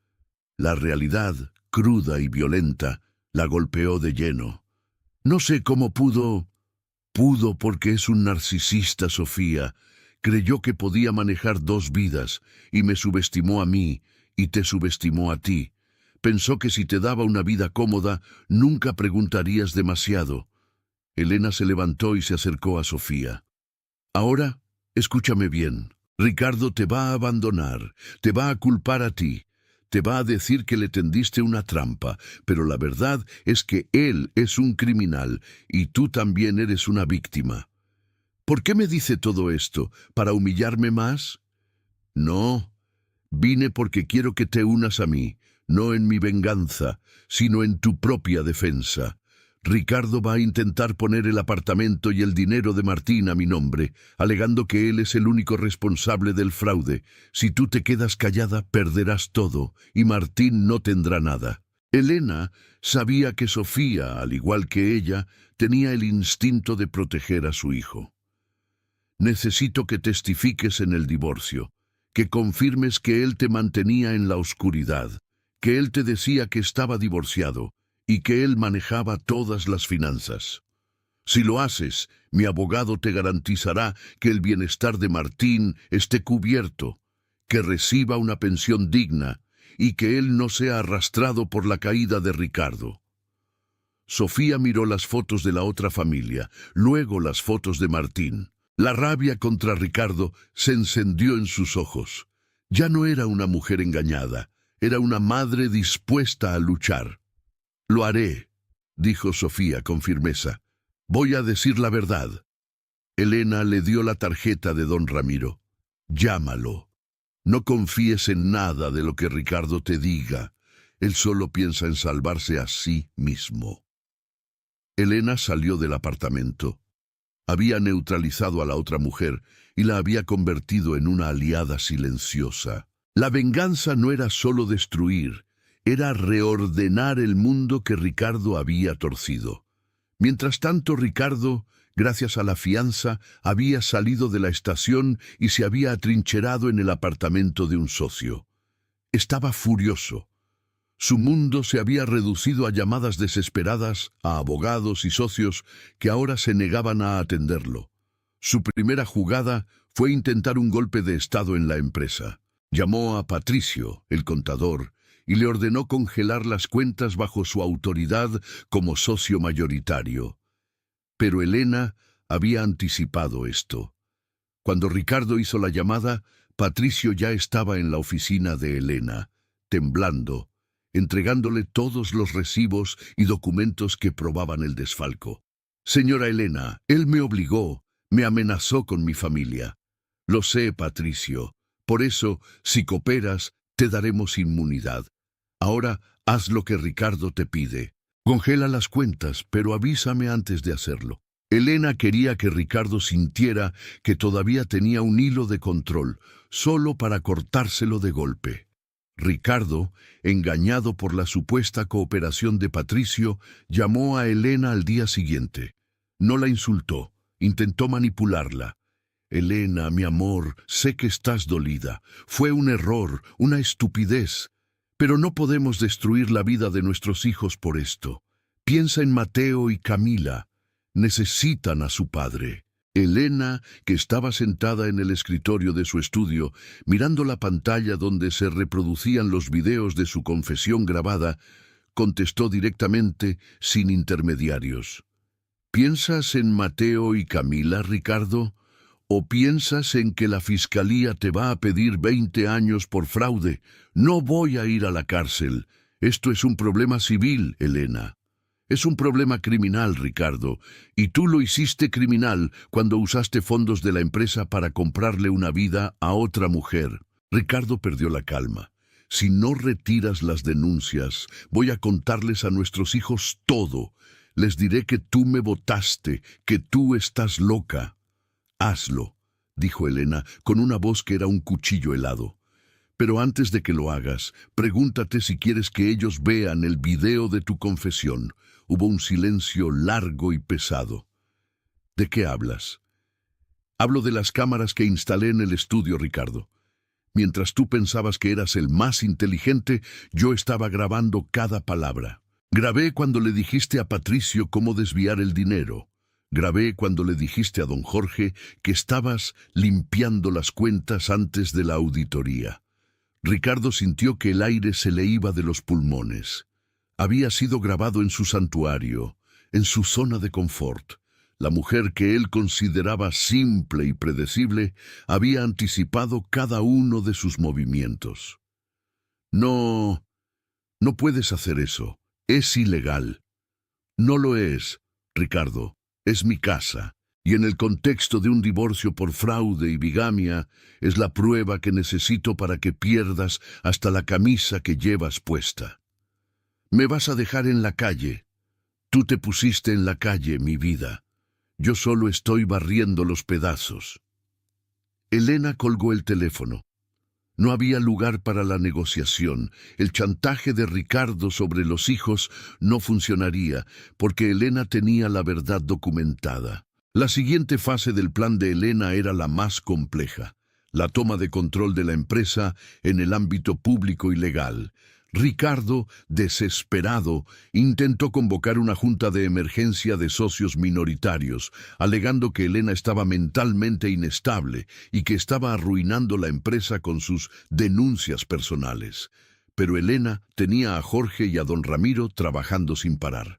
La realidad, cruda y violenta, la golpeó de lleno. No sé cómo pudo porque es un narcisista, Sofía. Creyó que podía manejar 2 vidas y me subestimó a mí y te subestimó a ti. Pensó que si te daba una vida cómoda, nunca preguntarías demasiado. Elena se levantó y se acercó a Sofía. Ahora, escúchame bien. Ricardo te va a abandonar, te va a culpar a ti. Te va a decir que le tendiste una trampa, pero la verdad es que él es un criminal y tú también eres una víctima. ¿Por qué me dice todo esto? ¿Para humillarme más? No, vine porque quiero que te unas a mí, no en mi venganza, sino en tu propia defensa. Ricardo va a intentar poner el apartamento y el dinero de Martín a mi nombre, alegando que él es el único responsable del fraude. Si tú te quedas callada, perderás todo, y Martín no tendrá nada. Elena sabía que Sofía, al igual que ella, tenía el instinto de proteger a su hijo. Necesito que testifiques en el divorcio, que confirmes que él te mantenía en la oscuridad, que él te decía que estaba divorciado, y que él manejaba todas las finanzas. Si lo haces, mi abogado te garantizará que el bienestar de Martín esté cubierto, que reciba una pensión digna y que él no sea arrastrado por la caída de Ricardo. Sofía miró las fotos de la otra familia, luego las fotos de Martín. La rabia contra Ricardo se encendió en sus ojos. Ya no era una mujer engañada, era una madre dispuesta a luchar. Lo haré, dijo Sofía con firmeza. Voy a decir la verdad. Elena le dio la tarjeta de don Ramiro. Llámalo. No confíes en nada de lo que Ricardo te diga. Él solo piensa en salvarse a sí mismo. Elena salió del apartamento. Había neutralizado a la otra mujer y la había convertido en una aliada silenciosa. La venganza no era solo destruir, era reordenar el mundo que Ricardo había torcido. Mientras tanto, Ricardo, gracias a la fianza, había salido de la estación y se había atrincherado en el apartamento de un socio. estaba furioso. Su mundo se había reducido a llamadas desesperadas a abogados y socios que ahora se negaban a atenderlo. Su primera jugada fue intentar un golpe de estado en la empresa. Llamó a Patricio, el contador, y le ordenó congelar las cuentas bajo su autoridad como socio mayoritario. Pero Elena había anticipado esto. Cuando Ricardo hizo la llamada, Patricio ya estaba en la oficina de Elena, temblando, entregándole todos los recibos y documentos que probaban el desfalco. «Señora Elena, él me obligó, me amenazó con mi familia. Lo sé, Patricio. Por eso, si cooperas, te daremos inmunidad. Ahora, haz lo que Ricardo te pide. Congela las cuentas, pero avísame antes de hacerlo». Elena quería que Ricardo sintiera que todavía tenía un hilo de control, solo para cortárselo de golpe. Ricardo, engañado por la supuesta cooperación de Patricio, llamó a Elena al día siguiente. No la insultó, intentó manipularla. «Elena, mi amor, sé que estás dolida. Fue un error, una estupidez. Pero no podemos destruir la vida de nuestros hijos por esto. Piensa en Mateo y Camila. Necesitan a su padre». Elena, que estaba sentada en el escritorio de su estudio, mirando la pantalla donde se reproducían los videos de su confesión grabada, contestó directamente, sin intermediarios. «¿Piensas en Mateo y Camila, Ricardo? ¿O piensas en que la fiscalía te va a pedir 20 años por fraude? No voy a ir a la cárcel. Esto es un problema civil, Elena. Es un problema criminal, Ricardo, y tú lo hiciste criminal cuando usaste fondos de la empresa para comprarle una vida a otra mujer». Ricardo perdió la calma. «Si no retiras las denuncias, voy a contarles a nuestros hijos todo. Les diré que tú me botaste, que tú estás loca». «Hazlo», dijo Elena, con una voz que era un cuchillo helado. «Pero antes de que lo hagas, pregúntate si quieres que ellos vean el video de tu confesión». Hubo un silencio largo y pesado. «¿De qué hablas?» «Hablo de las cámaras que instalé en el estudio, Ricardo. Mientras tú pensabas que eras el más inteligente, yo estaba grabando cada palabra. Grabé cuando le dijiste a Patricio cómo desviar el dinero. Grabé cuando le dijiste a don Jorge que estabas limpiando las cuentas antes de la auditoría». Ricardo sintió que el aire se le iba de los pulmones. Había sido grabado en su santuario, en su zona de confort. La mujer que él consideraba simple y predecible había anticipado cada uno de sus movimientos. «No, no puedes hacer eso. Es ilegal». «No lo es, Ricardo. Es mi casa. Y en el contexto de un divorcio por fraude y bigamia, es la prueba que necesito para que pierdas hasta la camisa que llevas puesta. Me vas a dejar en la calle. Tú te pusiste en la calle, mi vida. Yo solo estoy barriendo los pedazos». Elena colgó el teléfono. No había lugar para la negociación. El chantaje de Ricardo sobre los hijos no funcionaría, porque Elena tenía la verdad documentada. La siguiente fase del plan de Elena era la más compleja: la toma de control de la empresa en el ámbito público y legal. Ricardo, desesperado, intentó convocar una junta de emergencia de socios minoritarios, alegando que Elena estaba mentalmente inestable y que estaba arruinando la empresa con sus denuncias personales. Pero Elena tenía a Jorge y a don Ramiro trabajando sin parar.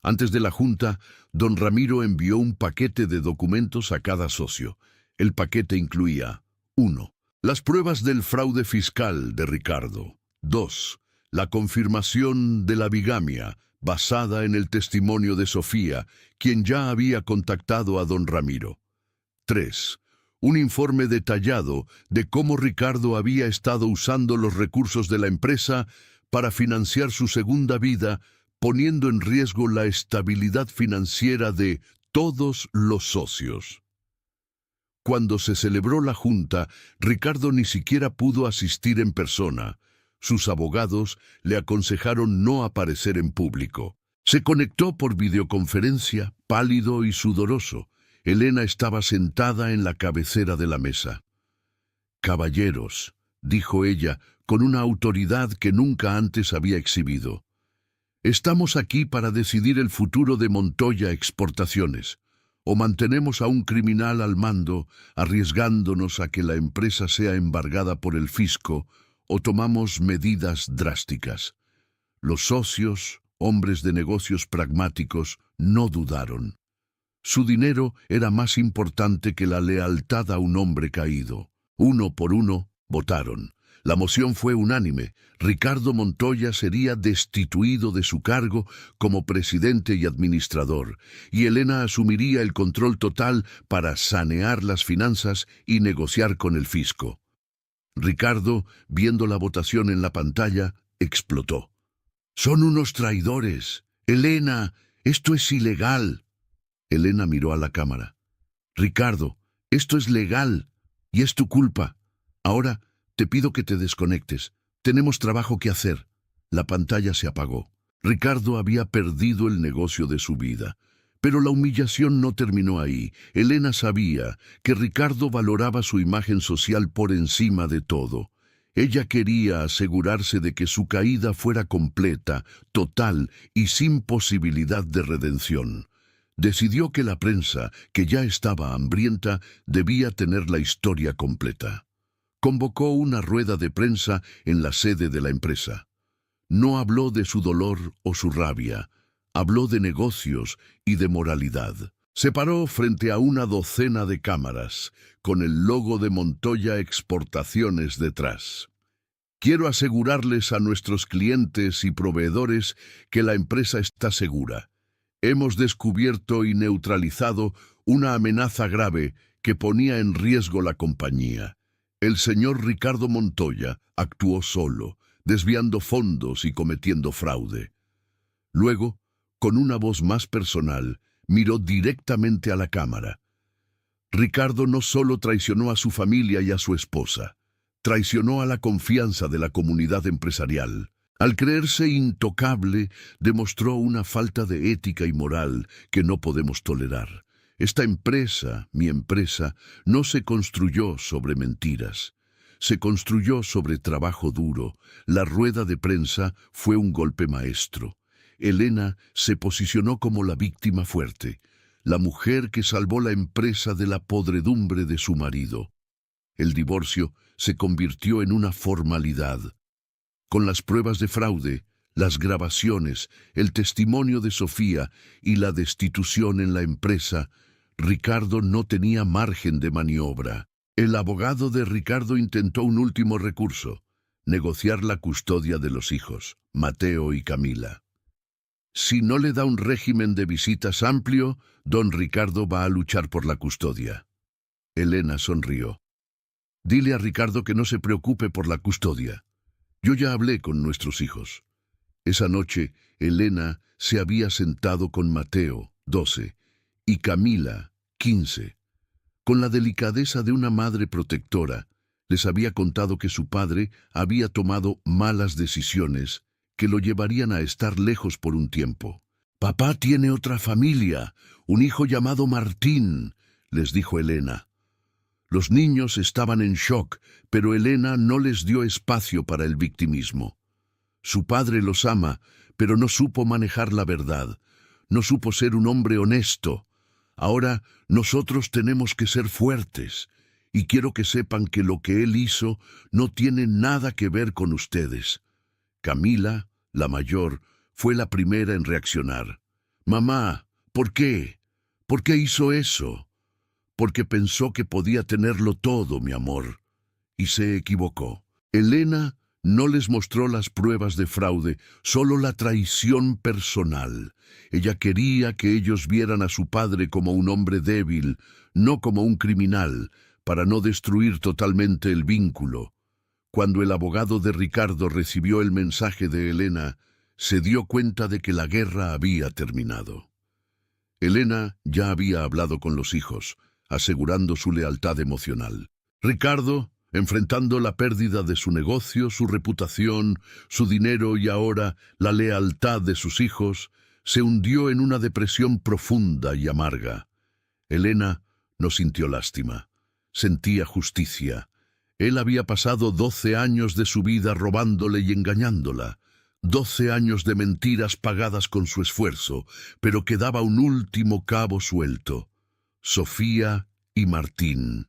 Antes de la junta, don Ramiro envió un paquete de documentos a cada socio. El paquete incluía: 1. Las pruebas del fraude fiscal de Ricardo. 2. La confirmación de la bigamia, basada en el testimonio de Sofía, quien ya había contactado a don Ramiro. 3. Un informe detallado de cómo Ricardo había estado usando los recursos de la empresa para financiar su segunda vida, poniendo en riesgo la estabilidad financiera de todos los socios. Cuando se celebró la junta, Ricardo ni siquiera pudo asistir en persona. Sus abogados le aconsejaron no aparecer en público. Se conectó por videoconferencia, pálido y sudoroso. Elena estaba sentada en la cabecera de la mesa. «Caballeros», dijo ella, con una autoridad que nunca antes había exhibido. Estamos aquí para decidir el futuro de Montoya Exportaciones. O mantenemos a un criminal al mando, arriesgándonos a que la empresa sea embargada por el fisco, o tomamos medidas drásticas. Los socios, hombres de negocios pragmáticos, no dudaron. Su dinero era más importante que la lealtad a un hombre caído. Uno por uno, votaron. La moción fue unánime. Ricardo Montoya sería destituido de su cargo como presidente y administrador, y Elena asumiría el control total para sanear las finanzas y negociar con el fisco. Ricardo, viendo la votación en la pantalla, explotó. «¡Son unos traidores! Elena, esto es ilegal». Elena miró a la cámara. «Ricardo, esto es legal y es tu culpa. Ahora te pido que te desconectes. Tenemos trabajo que hacer». La pantalla se apagó. Ricardo había perdido el negocio de su vida. Pero la humillación no terminó ahí. Elena sabía que Ricardo valoraba su imagen social por encima de todo. Ella quería asegurarse de que su caída fuera completa, total y sin posibilidad de redención. Decidió que la prensa, que ya estaba hambrienta, debía tener la historia completa. Convocó una rueda de prensa en la sede de la empresa. No habló de su dolor o su rabia, habló de negocios y de moralidad. Se paró frente a una docena de cámaras, con el logo de Montoya Exportaciones detrás. «Quiero asegurarles a nuestros clientes y proveedores que la empresa está segura. Hemos descubierto y neutralizado una amenaza grave que ponía en riesgo la compañía. El señor Ricardo Montoya actuó solo, desviando fondos y cometiendo fraude». Luego, con una voz más personal, miró directamente a la cámara. Ricardo no solo traicionó a su familia y a su esposa, traicionó a la confianza de la comunidad empresarial. Al creerse intocable, demostró una falta de ética y moral que no podemos tolerar. Esta empresa, mi empresa, no se construyó sobre mentiras. Se construyó sobre trabajo duro. La rueda de prensa fue un golpe maestro. Elena se posicionó como la víctima fuerte, la mujer que salvó la empresa de la podredumbre de su marido. El divorcio se convirtió en una formalidad. Con las pruebas de fraude, las grabaciones, el testimonio de Sofía y la destitución en la empresa, Ricardo no tenía margen de maniobra. El abogado de Ricardo intentó un último recurso: negociar la custodia de los hijos, Mateo y Camila. Si no le da un régimen de visitas amplio, don Ricardo va a luchar por la custodia. Elena sonrió. «Dile a Ricardo que no se preocupe por la custodia. Yo ya hablé con nuestros hijos». Esa noche, Elena se había sentado con Mateo, 12, y Camila, 15. Con la delicadeza de una madre protectora, les había contado que su padre había tomado malas decisiones que lo llevarían a estar lejos por un tiempo. «Papá tiene otra familia, un hijo llamado Martín», les dijo Elena. Los niños estaban en shock, pero Elena no les dio espacio para el victimismo. Su padre los ama, pero no supo manejar la verdad, no supo ser un hombre honesto. Ahora nosotros tenemos que ser fuertes, y quiero que sepan que lo que él hizo no tiene nada que ver con ustedes. Camila, la mayor, fue la primera en reaccionar. «Mamá, ¿por qué? ¿Por qué hizo eso?» «Porque pensó que podía tenerlo todo, mi amor. Y se equivocó». Elena no les mostró las pruebas de fraude, solo la traición personal. Ella quería que ellos vieran a su padre como un hombre débil, no como un criminal, para no destruir totalmente el vínculo. Cuando el abogado de Ricardo recibió el mensaje de Elena, se dio cuenta de que la guerra había terminado. Elena ya había hablado con los hijos, asegurando su lealtad emocional. Ricardo, enfrentando la pérdida de su negocio, su reputación, su dinero y ahora la lealtad de sus hijos, se hundió en una depresión profunda y amarga. Elena no sintió lástima, sentía justicia. Él había pasado 12 años de su vida robándole y engañándola, 12 años de mentiras pagadas con su esfuerzo, pero quedaba un último cabo suelto: Sofía y Martín.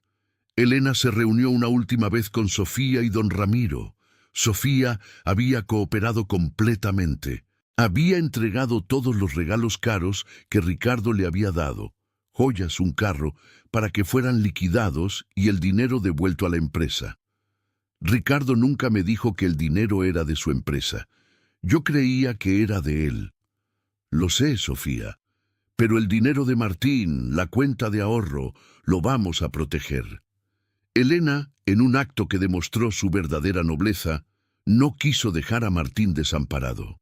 Elena se reunió una última vez con Sofía y don Ramiro. Sofía había cooperado completamente. Había entregado todos los regalos caros que Ricardo le había dado, joyas, un carro, para que fueran liquidados y el dinero devuelto a la empresa. Ricardo nunca me dijo que el dinero era de su empresa. Yo creía que era de él. Lo sé, Sofía, pero el dinero de Martín, la cuenta de ahorro, lo vamos a proteger. Elena, en un acto que demostró su verdadera nobleza, no quiso dejar a Martín desamparado.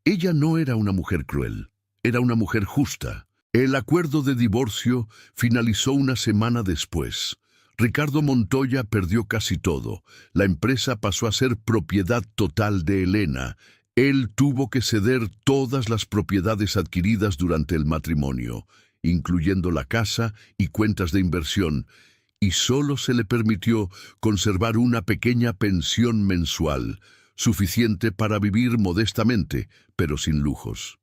Ella no era una mujer cruel, era una mujer justa. El acuerdo de divorcio finalizó una semana después. Ricardo Montoya perdió casi todo. La empresa pasó a ser propiedad total de Elena. Él tuvo que ceder todas las propiedades adquiridas durante el matrimonio, incluyendo la casa y cuentas de inversión, y solo se le permitió conservar una pequeña pensión mensual, suficiente para vivir modestamente, pero sin lujos.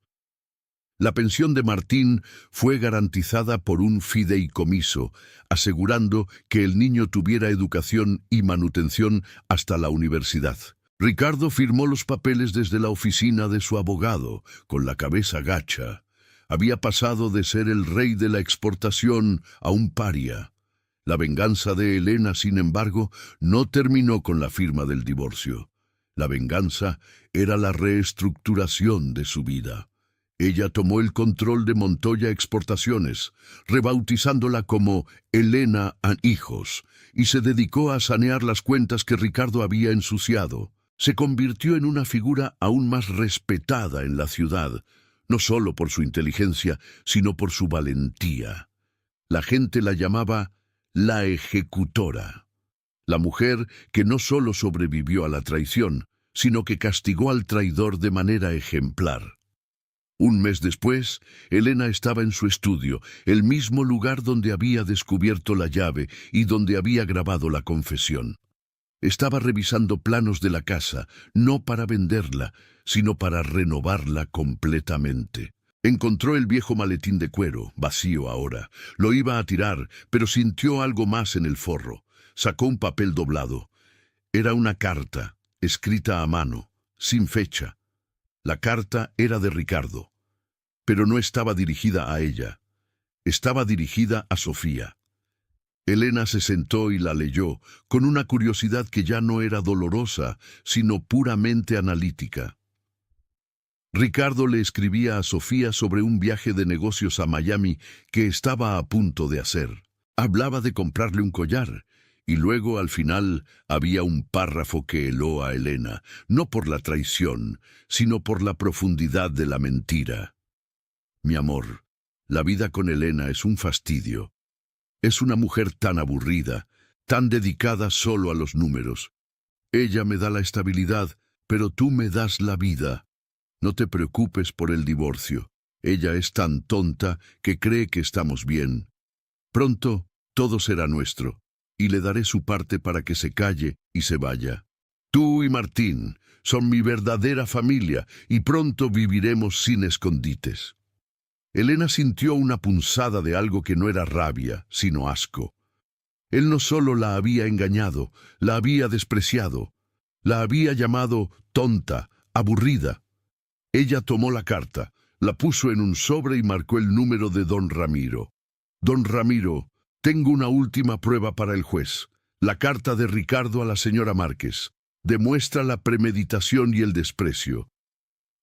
La pensión de Martín fue garantizada por un fideicomiso, asegurando que el niño tuviera educación y manutención hasta la universidad. Ricardo firmó los papeles desde la oficina de su abogado, con la cabeza gacha. Había pasado de ser el rey de la exportación a un paria. La venganza de Elena, sin embargo, no terminó con la firma del divorcio. La venganza era la reestructuración de su vida. Ella tomó el control de Montoya Exportaciones, rebautizándola como Elena and Hijos, y se dedicó a sanear las cuentas que Ricardo había ensuciado. Se convirtió en una figura aún más respetada en la ciudad, no solo por su inteligencia, sino por su valentía. La gente la llamaba la ejecutora, la mujer que no solo sobrevivió a la traición, sino que castigó al traidor de manera ejemplar. Un mes después, Elena estaba en su estudio, el mismo lugar donde había descubierto la llave y donde había grabado la confesión. Estaba revisando planos de la casa, no para venderla, sino para renovarla completamente. Encontró el viejo maletín de cuero, vacío ahora. Lo iba a tirar, pero sintió algo más en el forro. Sacó un papel doblado. Era una carta, escrita a mano, sin fecha. La carta era de Ricardo, pero no estaba dirigida a ella. Estaba dirigida a Sofía. Elena se sentó y la leyó, con una curiosidad que ya no era dolorosa, sino puramente analítica. Ricardo le escribía a Sofía sobre un viaje de negocios a Miami que estaba a punto de hacer. Hablaba de comprarle un collar, y luego al final había un párrafo que heló a Elena, no por la traición, sino por la profundidad de la mentira. Mi amor, la vida con Elena es un fastidio. Es una mujer tan aburrida, tan dedicada solo a los números. Ella me da la estabilidad, pero tú me das la vida. No te preocupes por el divorcio. Ella es tan tonta que cree que estamos bien. Pronto todo será nuestro, y le daré su parte para que se calle y se vaya. Tú y Martín son mi verdadera familia, y pronto viviremos sin escondites. Elena sintió una punzada de algo que no era rabia, sino asco. Él no solo la había engañado, la había despreciado, la había llamado tonta, aburrida. Ella tomó la carta, la puso en un sobre y marcó el número de don Ramiro. Don Ramiro, tengo una última prueba para el juez. La carta de Ricardo a la señora Márquez. Demuestra la premeditación y el desprecio.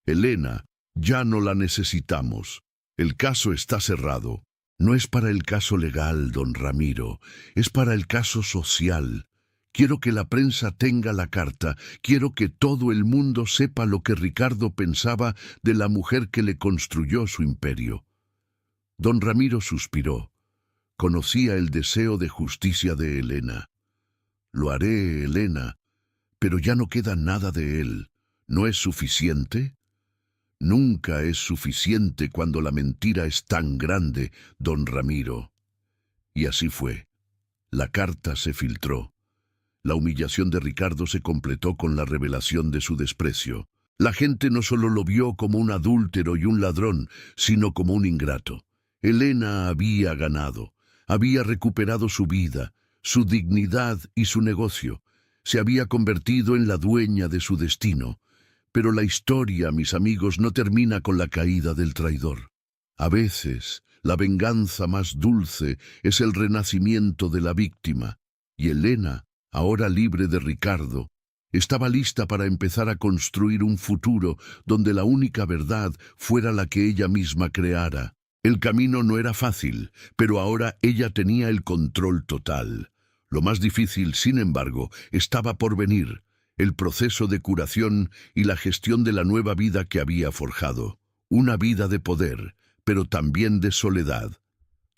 Elena, ya no la necesitamos. El caso está cerrado. No es para el caso legal, don Ramiro, es para el caso social. Quiero que la prensa tenga la carta, quiero que todo el mundo sepa lo que Ricardo pensaba de la mujer que le construyó su imperio. Don Ramiro suspiró. Conocía el deseo de justicia de Elena. Lo haré, Elena, pero ya no queda nada de él. ¿No es suficiente? Nunca es suficiente cuando la mentira es tan grande, don Ramiro. Y así fue. La carta se filtró. La humillación de Ricardo se completó con la revelación de su desprecio. La gente no solo lo vio como un adúltero y un ladrón, sino como un ingrato. Elena había ganado, había recuperado su vida, su dignidad y su negocio. Se había convertido en la dueña de su destino. Pero la historia, mis amigos, no termina con la caída del traidor. A veces, la venganza más dulce es el renacimiento de la víctima. Y Elena, ahora libre de Ricardo, estaba lista para empezar a construir un futuro donde la única verdad fuera la que ella misma creara. El camino no era fácil, pero ahora ella tenía el control total. Lo más difícil, sin embargo, estaba por venir: el proceso de curación y la gestión de la nueva vida que había forjado. Una vida de poder, pero también de soledad.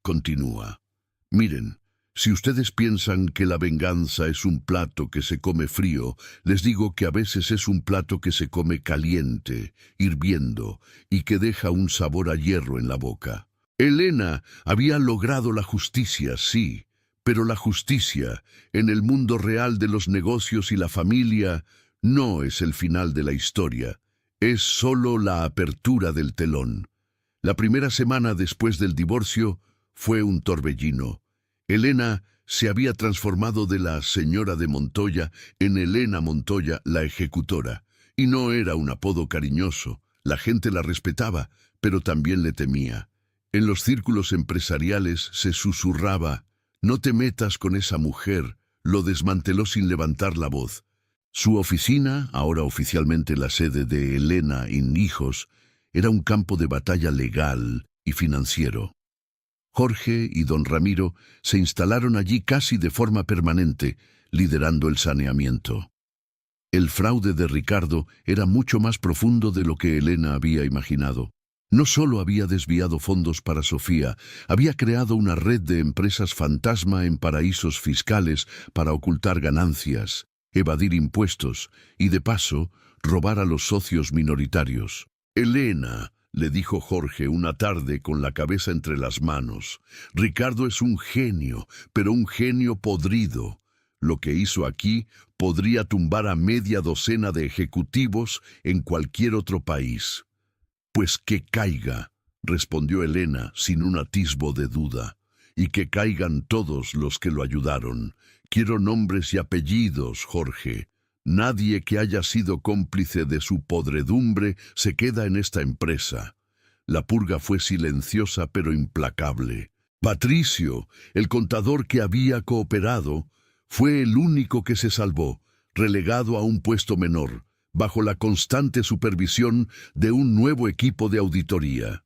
Continúa. Miren, si ustedes piensan que la venganza es un plato que se come frío, les digo que a veces es un plato que se come caliente, hirviendo, y que deja un sabor a hierro en la boca. Elena había logrado la justicia, sí, pero la justicia, en el mundo real de los negocios y la familia, no es el final de la historia, es solo la apertura del telón. La primera semana después del divorcio fue un torbellino. Elena se había transformado de la señora de Montoya en Elena Montoya, la ejecutora. Y no era un apodo cariñoso. La gente la respetaba, pero también le temía. En los círculos empresariales se susurraba: «No te metas con esa mujer». Lo desmanteló sin levantar la voz. Su oficina, ahora oficialmente la sede de Elena Hijos, era un campo de batalla legal y financiero. Jorge y don Ramiro se instalaron allí casi de forma permanente, liderando el saneamiento. El fraude de Ricardo era mucho más profundo de lo que Elena había imaginado. No solo había desviado fondos para Sofía, había creado una red de empresas fantasma en paraísos fiscales para ocultar ganancias, evadir impuestos y, de paso, robar a los socios minoritarios. «Elena», le dijo Jorge una tarde con la cabeza entre las manos, «Ricardo es un genio, pero un genio podrido. Lo que hizo aquí podría tumbar a media docena de ejecutivos en cualquier otro país». «Pues que caiga», respondió Elena sin un atisbo de duda, «y que caigan todos los que lo ayudaron. Quiero nombres y apellidos, Jorge. Nadie que haya sido cómplice de su podredumbre se queda en esta empresa». La purga fue silenciosa pero implacable. Patricio, el contador que había cooperado, fue el único que se salvó, relegado a un puesto menor, bajo la constante supervisión de un nuevo equipo de auditoría.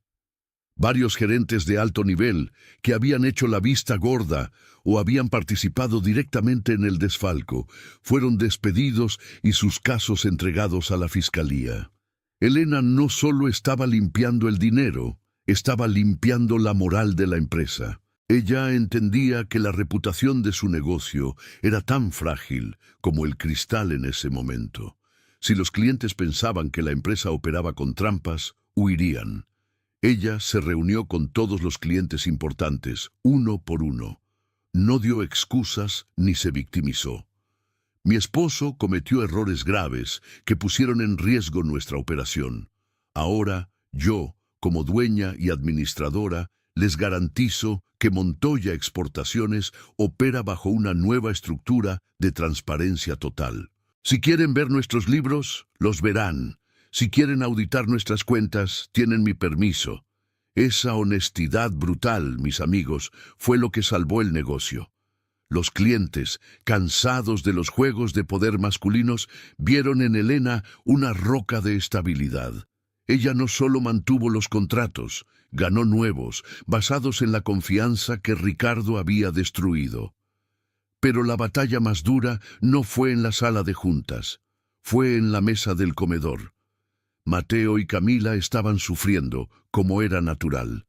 Varios gerentes de alto nivel, que habían hecho la vista gorda o habían participado directamente en el desfalco, fueron despedidos y sus casos entregados a la fiscalía. Elena no solo estaba limpiando el dinero, estaba limpiando la moral de la empresa. Ella entendía que la reputación de su negocio era tan frágil como el cristal en ese momento. Si los clientes pensaban que la empresa operaba con trampas, huirían. Ella se reunió con todos los clientes importantes, uno por uno. No dio excusas ni se victimizó. «Mi esposo cometió errores graves que pusieron en riesgo nuestra operación. Ahora, yo, como dueña y administradora, les garantizo que Montoya Exportaciones opera bajo una nueva estructura de transparencia total. Si quieren ver nuestros libros, los verán. Si quieren auditar nuestras cuentas, tienen mi permiso». Esa honestidad brutal, mis amigos, fue lo que salvó el negocio. Los clientes, cansados de los juegos de poder masculinos, vieron en Elena una roca de estabilidad. Ella no solo mantuvo los contratos, ganó nuevos, basados en la confianza que Ricardo había destruido. Pero la batalla más dura no fue en la sala de juntas, fue en la mesa del comedor. Mateo y Camila estaban sufriendo, como era natural.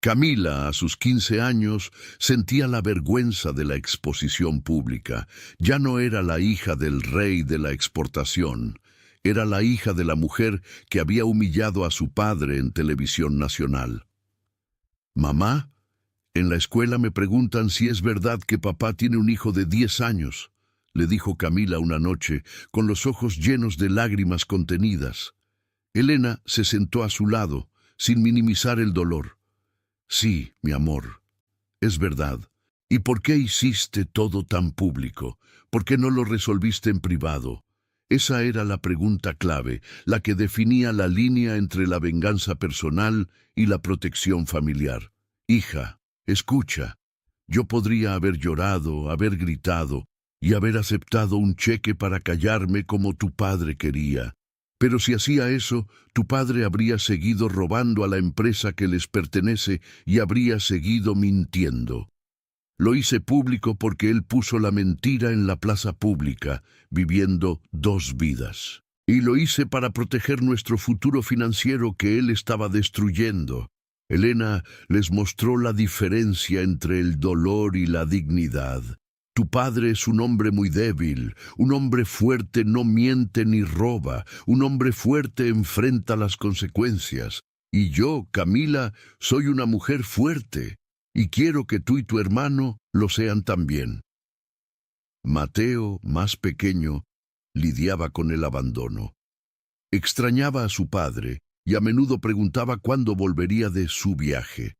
Camila, a sus 15 años, sentía la vergüenza de la exposición pública. Ya no era la hija del rey de la exportación. Era la hija de la mujer que había humillado a su padre en televisión nacional. «Mamá, en la escuela me preguntan si es verdad que papá tiene un hijo de 10 años. le dijo Camila una noche, con los ojos llenos de lágrimas contenidas. Elena se sentó a su lado, sin minimizar el dolor. Sí, mi amor, es verdad. ¿Y por qué hiciste todo tan público? ¿Por qué no lo resolviste en privado? Esa era la pregunta clave, la que definía la línea entre la venganza personal y la protección familiar. Hija, escucha, yo podría haber llorado, haber gritado y haber aceptado un cheque para callarme como tu padre quería. Pero si hacía eso, tu padre habría seguido robando a la empresa que les pertenece y habría seguido mintiendo. Lo hice público porque él puso la mentira en la plaza pública, viviendo 2 vidas. Y lo hice para proteger nuestro futuro financiero que él estaba destruyendo. Elena les mostró la diferencia entre el dolor y la dignidad. Tu padre es un hombre muy débil, un hombre fuerte no miente ni roba, un hombre fuerte enfrenta las consecuencias. Y yo, Camila, soy una mujer fuerte, y quiero que tú y tu hermano lo sean también. Mateo, más pequeño, lidiaba con el abandono. Extrañaba a su padre y a menudo preguntaba cuándo volvería de su viaje.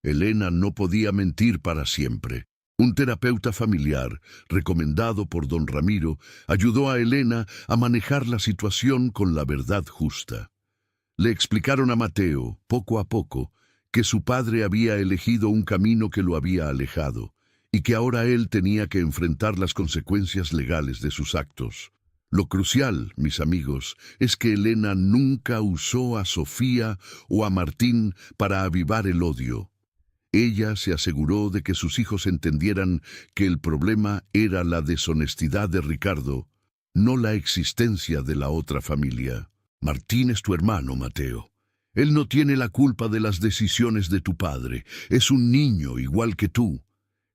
Elena no podía mentir para siempre. Un terapeuta familiar, recomendado por don Ramiro, ayudó a Elena a manejar la situación con la verdad justa. Le explicaron a Mateo, poco a poco, que su padre había elegido un camino que lo había alejado, y que ahora él tenía que enfrentar las consecuencias legales de sus actos. Lo crucial, mis amigos, es que Elena nunca usó a Sofía o a Martín para avivar el odio. Ella se aseguró de que sus hijos entendieran que el problema era la deshonestidad de Ricardo, no la existencia de la otra familia. Martín es tu hermano, Mateo. Él no tiene la culpa de las decisiones de tu padre. Es un niño igual que tú.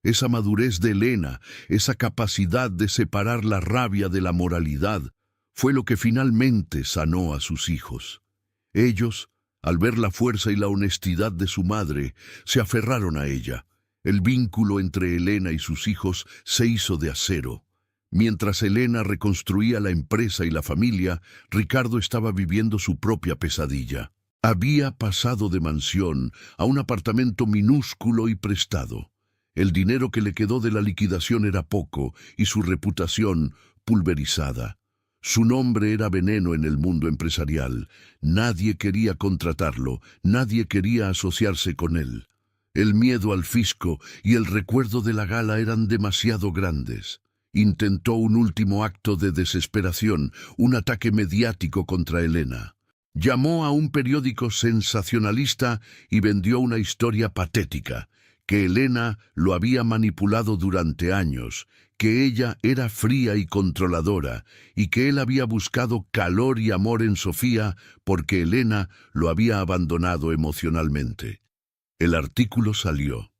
Esa madurez de Elena, esa capacidad de separar la rabia de la moralidad, fue lo que finalmente sanó a sus hijos. Ellos, al ver la fuerza y la honestidad de su madre, se aferraron a ella. El vínculo entre Elena y sus hijos se hizo de acero. Mientras Elena reconstruía la empresa y la familia, Ricardo estaba viviendo su propia pesadilla. Había pasado de mansión a un apartamento minúsculo y prestado. El dinero que le quedó de la liquidación era poco y su reputación pulverizada. Su nombre era veneno en el mundo empresarial. Nadie quería contratarlo, nadie quería asociarse con él. El miedo al fisco y el recuerdo de la gala eran demasiado grandes. Intentó un último acto de desesperación, un ataque mediático contra Elena. Llamó a un periódico sensacionalista y vendió una historia patética, que Elena lo había manipulado durante años, que ella era fría y controladora, y que él había buscado calor y amor en Sofía porque Elena lo había abandonado emocionalmente. El artículo salió.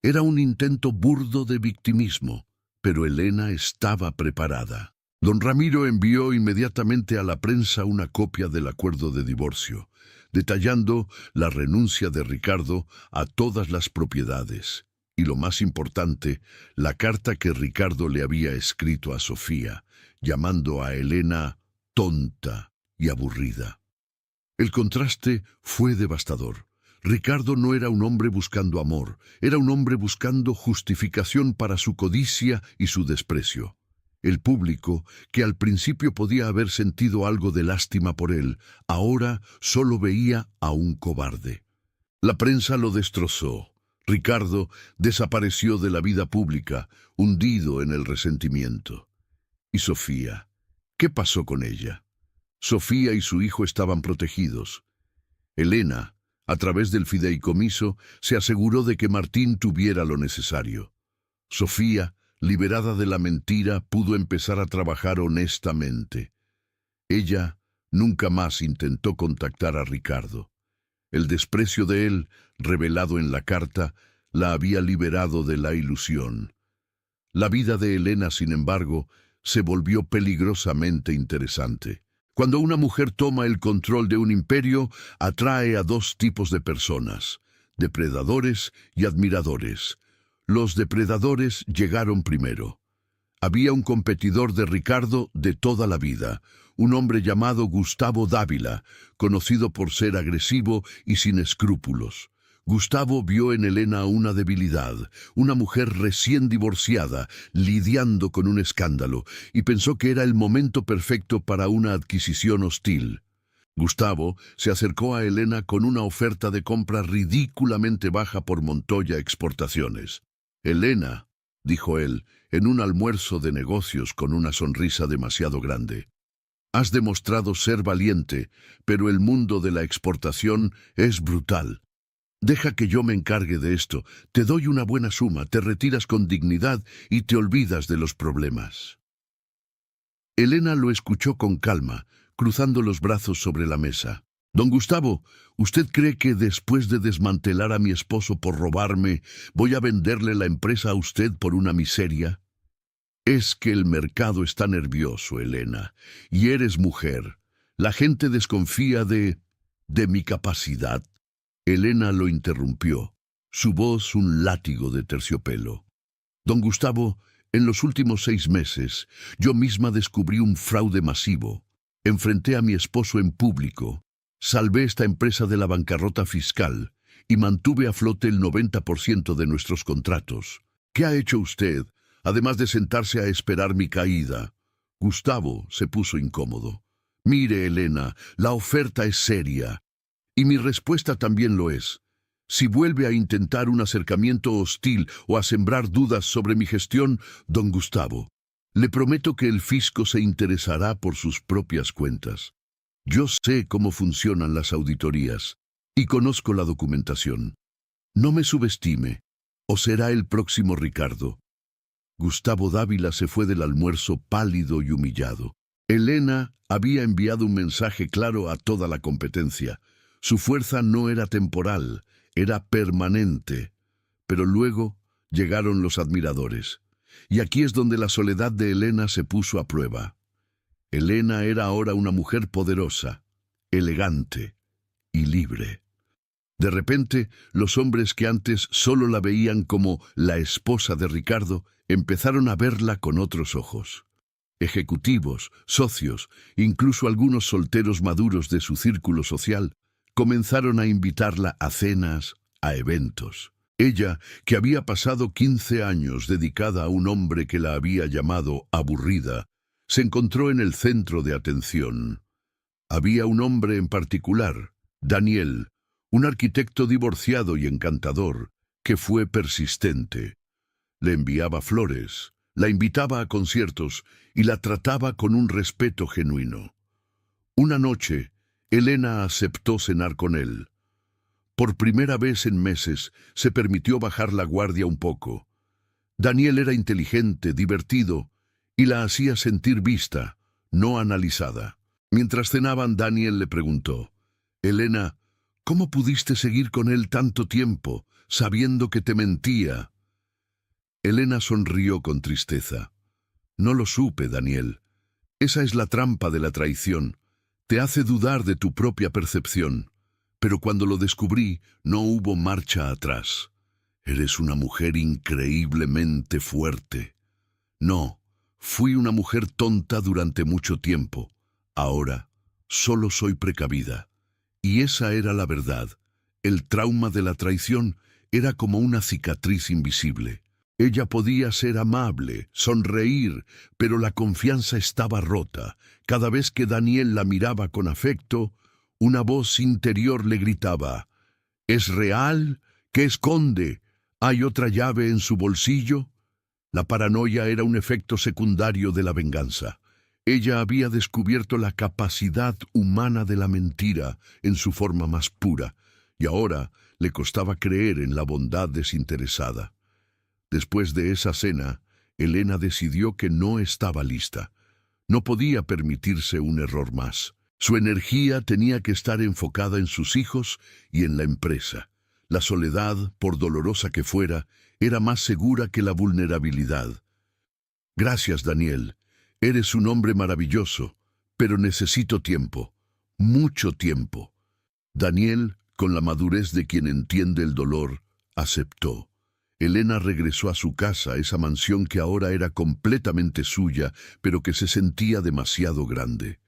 Era un intento burdo de victimismo, pero Elena estaba preparada. Don Ramiro envió inmediatamente a la prensa una copia del acuerdo de divorcio, detallando la renuncia de Ricardo a todas las propiedades, y lo más importante, la carta que Ricardo le había escrito a Sofía, llamando a Elena tonta y aburrida. El contraste fue devastador. Ricardo no era un hombre buscando amor, era un hombre buscando justificación para su codicia y su desprecio. El público, que al principio podía haber sentido algo de lástima por él, ahora solo veía a un cobarde. La prensa lo destrozó. Ricardo desapareció de la vida pública, hundido en el resentimiento. ¿Y Sofía? ¿Qué pasó con ella? Sofía y su hijo estaban protegidos. Elena, a través del fideicomiso, se aseguró de que Martín tuviera lo necesario. Sofía, liberada de la mentira, pudo empezar a trabajar honestamente. Ella nunca más intentó contactar a Ricardo. El desprecio de él, revelado en la carta, la había liberado de la ilusión. La vida de Elena, sin embargo, se volvió peligrosamente interesante. Cuando una mujer toma el control de un imperio, atrae a 2 tipos de personas, depredadores y admiradores. Los depredadores llegaron primero. Había un competidor de Ricardo de toda la vida, un hombre llamado Gustavo Dávila, conocido por ser agresivo y sin escrúpulos. Gustavo vio en Elena una debilidad, una mujer recién divorciada, lidiando con un escándalo, y pensó que era el momento perfecto para una adquisición hostil. Gustavo se acercó a Elena con una oferta de compra ridículamente baja por Montoya Exportaciones. «Elena», dijo él, en un almuerzo de negocios con una sonrisa demasiado grande, «has demostrado ser valiente, pero el mundo de la exportación es brutal. Deja que yo me encargue de esto, te doy una buena suma, te retiras con dignidad y te olvidas de los problemas». Elena lo escuchó con calma, cruzando los brazos sobre la mesa. «Don Gustavo, ¿usted cree que después de desmantelar a mi esposo por robarme, voy a venderle la empresa a usted por una miseria? Es que el mercado está nervioso, Elena, y eres mujer. La gente desconfía de mi capacidad». Elena lo interrumpió, su voz un látigo de terciopelo. «Don Gustavo, en los últimos 6 meses, yo misma descubrí un fraude masivo. Enfrenté a mi esposo en público, salvé esta empresa de la bancarrota fiscal y mantuve a flote el 90% de nuestros contratos. ¿Qué ha hecho usted, además de sentarse a esperar mi caída?» Gustavo se puso incómodo. «Mire, Elena, la oferta es seria. Y mi respuesta también lo es. Si vuelve a intentar un acercamiento hostil o a sembrar dudas sobre mi gestión, don Gustavo, le prometo que el fisco se interesará por sus propias cuentas. Yo sé cómo funcionan las auditorías y conozco la documentación. No me subestime, o será el próximo Ricardo». Gustavo Dávila se fue del almuerzo pálido y humillado. Elena había enviado un mensaje claro a toda la competencia. Su fuerza no era temporal, era permanente. Pero luego llegaron los admiradores. Y aquí es donde la soledad de Elena se puso a prueba. Elena era ahora una mujer poderosa, elegante y libre. De repente, los hombres que antes solo la veían como la esposa de Ricardo, empezaron a verla con otros ojos. Ejecutivos, socios, incluso algunos solteros maduros de su círculo social, comenzaron a invitarla a cenas, a eventos. Ella, que había pasado 15 años dedicada a un hombre que la había llamado aburrida, se encontró en el centro de atención. Había un hombre en particular, Daniel, un arquitecto divorciado y encantador, que fue persistente. Le enviaba flores, la invitaba a conciertos y la trataba con un respeto genuino. Una noche, Elena aceptó cenar con él. Por primera vez en meses, se permitió bajar la guardia un poco. Daniel era inteligente, divertido, y la hacía sentir vista, no analizada. Mientras cenaban, Daniel le preguntó: «Elena, ¿cómo pudiste seguir con él tanto tiempo, sabiendo que te mentía?» Elena sonrió con tristeza. «No lo supe, Daniel. Esa es la trampa de la traición. Te hace dudar de tu propia percepción. Pero cuando lo descubrí, no hubo marcha atrás. Eres una mujer increíblemente fuerte. No, fui una mujer tonta durante mucho tiempo. Ahora, solo soy precavida». Y esa era la verdad. El trauma de la traición era como una cicatriz invisible. Ella podía ser amable, sonreír, pero la confianza estaba rota. Cada vez que Daniel la miraba con afecto, una voz interior le gritaba: «¿Es real? ¿Qué esconde? ¿Hay otra llave en su bolsillo?». La paranoia era un efecto secundario de la venganza. Ella había descubierto la capacidad humana de la mentira en su forma más pura, y ahora le costaba creer en la bondad desinteresada. Después de esa cena, Elena decidió que no estaba lista. No podía permitirse un error más. Su energía tenía que estar enfocada en sus hijos y en la empresa. La soledad, por dolorosa que fuera, era más segura que la vulnerabilidad. «Gracias, Daniel. Eres un hombre maravilloso, pero necesito tiempo, mucho tiempo». Daniel, con la madurez de quien entiende el dolor, aceptó. Elena regresó a su casa, esa mansión que ahora era completamente suya, pero que se sentía demasiado grande.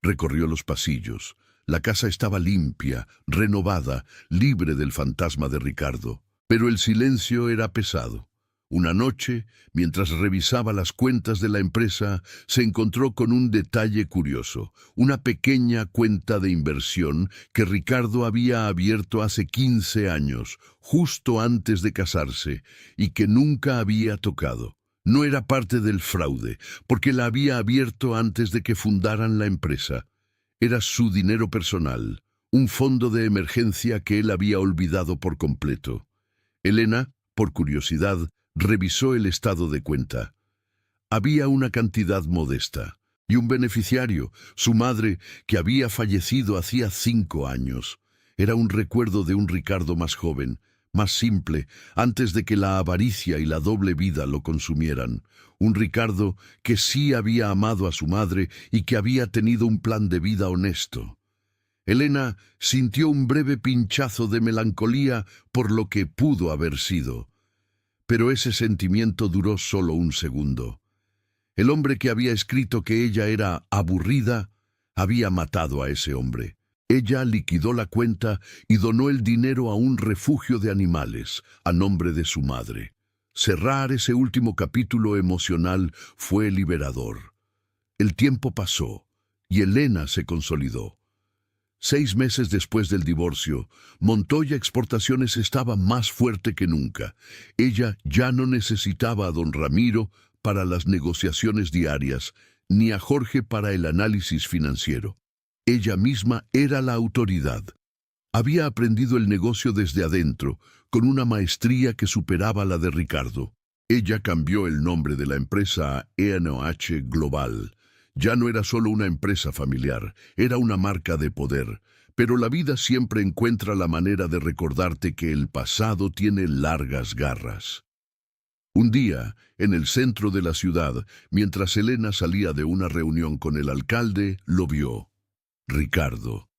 Recorrió los pasillos. La casa estaba limpia, renovada, libre del fantasma de Ricardo. Pero el silencio era pesado. Una noche, mientras revisaba las cuentas de la empresa, se encontró con un detalle curioso, una pequeña cuenta de inversión que Ricardo había abierto hace 15 años, justo antes de casarse, y que nunca había tocado. No era parte del fraude, porque la había abierto antes de que fundaran la empresa. Era su dinero personal, un fondo de emergencia que él había olvidado por completo. Elena, por curiosidad, revisó el estado de cuenta. Había una cantidad modesta, y un beneficiario, su madre, que había fallecido hacía 5 años. Era un recuerdo de un Ricardo más joven, más simple, antes de que la avaricia y la doble vida lo consumieran. Un Ricardo que sí había amado a su madre y que había tenido un plan de vida honesto. Elena sintió un breve pinchazo de melancolía por lo que pudo haber sido. Pero ese sentimiento duró solo un segundo. El hombre que había escrito que ella era aburrida había matado a ese hombre. Ella liquidó la cuenta y donó el dinero a un refugio de animales, a nombre de su madre. Cerrar ese último capítulo emocional fue liberador. El tiempo pasó y Elena se consolidó. 6 meses después del divorcio, Montoya Exportaciones estaba más fuerte que nunca. Ella ya no necesitaba a don Ramiro para las negociaciones diarias, ni a Jorge para el análisis financiero. Ella misma era la autoridad. Había aprendido el negocio desde adentro, con una maestría que superaba la de Ricardo. Ella cambió el nombre de la empresa a E&H Global. Ya no era solo una empresa familiar, era una marca de poder. Pero la vida siempre encuentra la manera de recordarte que el pasado tiene largas garras. Un día, en el centro de la ciudad, mientras Elena salía de una reunión con el alcalde, lo vio. Ricardo.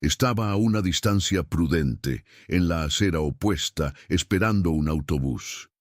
Estaba a una distancia prudente, en la acera opuesta, esperando un autobús.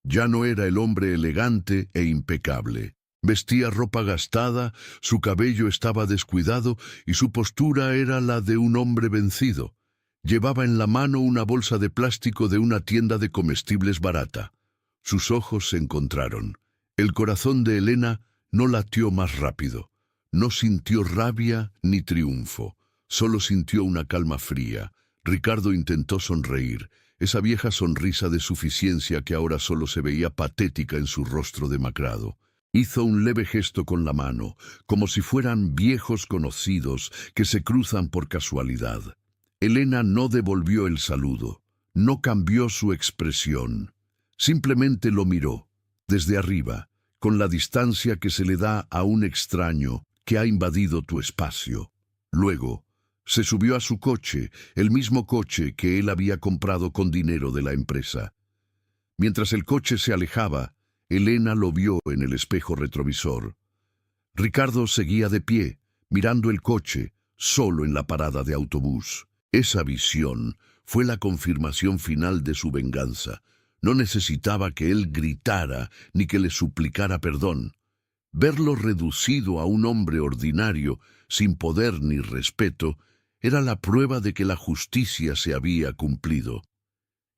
Ya no era el hombre elegante e impecable. Vestía ropa gastada, su cabello estaba descuidado y su postura era la de un hombre vencido. Llevaba en la mano una bolsa de plástico de una tienda de comestibles barata. Sus ojos se encontraron. El corazón de Elena no latió más rápido. No sintió rabia ni triunfo. Solo sintió una calma fría. Ricardo intentó sonreír, esa vieja sonrisa de suficiencia que ahora solo se veía patética en su rostro demacrado. Hizo un leve gesto con la mano, como si fueran viejos conocidos que se cruzan por casualidad. Elena no devolvió el saludo, no cambió su expresión. Simplemente lo miró, desde arriba, con la distancia que se le da a un extraño que ha invadido tu espacio. Luego, se subió a su coche, el mismo coche que él había comprado con dinero de la empresa. Mientras el coche se alejaba, Elena lo vio en el espejo retrovisor. Ricardo seguía de pie, mirando el coche, solo en la parada de autobús. Esa visión fue la confirmación final de su venganza. No necesitaba que él gritara ni que le suplicara perdón. Verlo reducido a un hombre ordinario, sin poder ni respeto, era la prueba de que la justicia se había cumplido.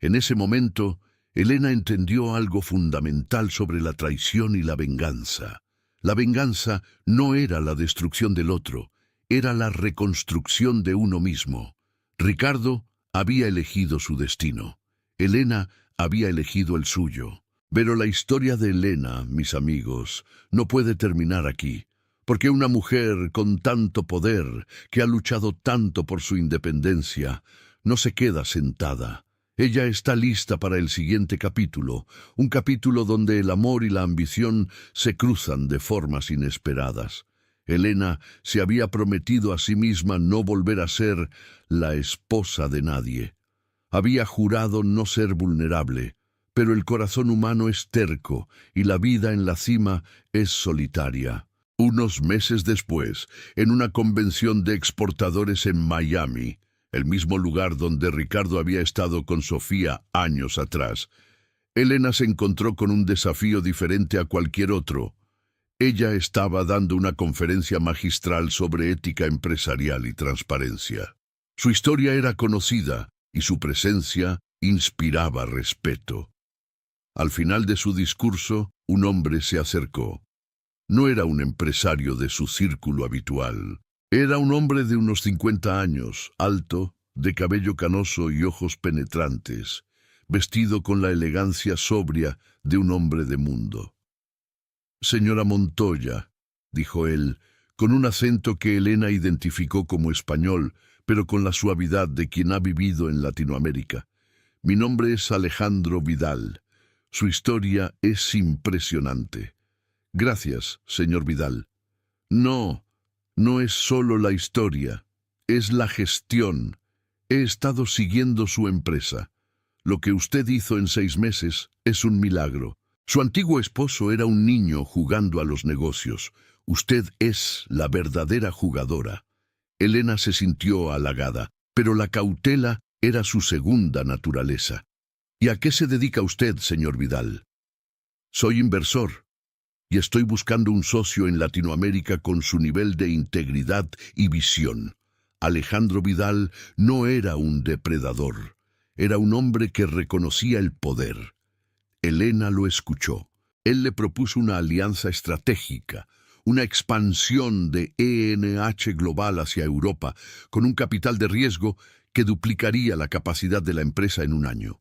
En ese momento, Elena entendió algo fundamental sobre la traición y la venganza. La venganza no era la destrucción del otro, era la reconstrucción de uno mismo. Ricardo había elegido su destino. Elena había elegido el suyo. Pero la historia de Elena, mis amigos, no puede terminar aquí, porque una mujer con tanto poder, que ha luchado tanto por su independencia, no se queda sentada. Ella está lista para el siguiente capítulo, un capítulo donde el amor y la ambición se cruzan de formas inesperadas. Elena se había prometido a sí misma no volver a ser la esposa de nadie. Había jurado no ser vulnerable, pero el corazón humano es terco y la vida en la cima es solitaria. Unos meses después, en una convención de exportadores en Miami, el mismo lugar donde Ricardo había estado con Sofía años atrás, Elena se encontró con un desafío diferente a cualquier otro. Ella estaba dando una conferencia magistral sobre ética empresarial y transparencia. Su historia era conocida y su presencia inspiraba respeto. Al final de su discurso, un hombre se acercó. No era un empresario de su círculo habitual. Era un hombre de unos 50 años, alto, de cabello canoso y ojos penetrantes, vestido con la elegancia sobria de un hombre de mundo. «Señora Montoya», dijo él, con un acento que Elena identificó como español, pero con la suavidad de quien ha vivido en Latinoamérica. «Mi nombre es Alejandro Vidal. Su historia es impresionante». «Gracias, señor Vidal». «No, no es solo la historia, es la gestión. He estado siguiendo su empresa. Lo que usted hizo en 6 meses es un milagro. Su antiguo esposo era un niño jugando a los negocios. Usted es la verdadera jugadora». Elena se sintió halagada, pero la cautela era su segunda naturaleza. «¿Y a qué se dedica usted, señor Vidal?» «Soy inversor y estoy buscando un socio en Latinoamérica con su nivel de integridad y visión». Alejandro Vidal no era un depredador, era un hombre que reconocía el poder. Elena lo escuchó. Él le propuso una alianza estratégica, una expansión de ENH global hacia Europa, con un capital de riesgo que duplicaría la capacidad de la empresa en un año.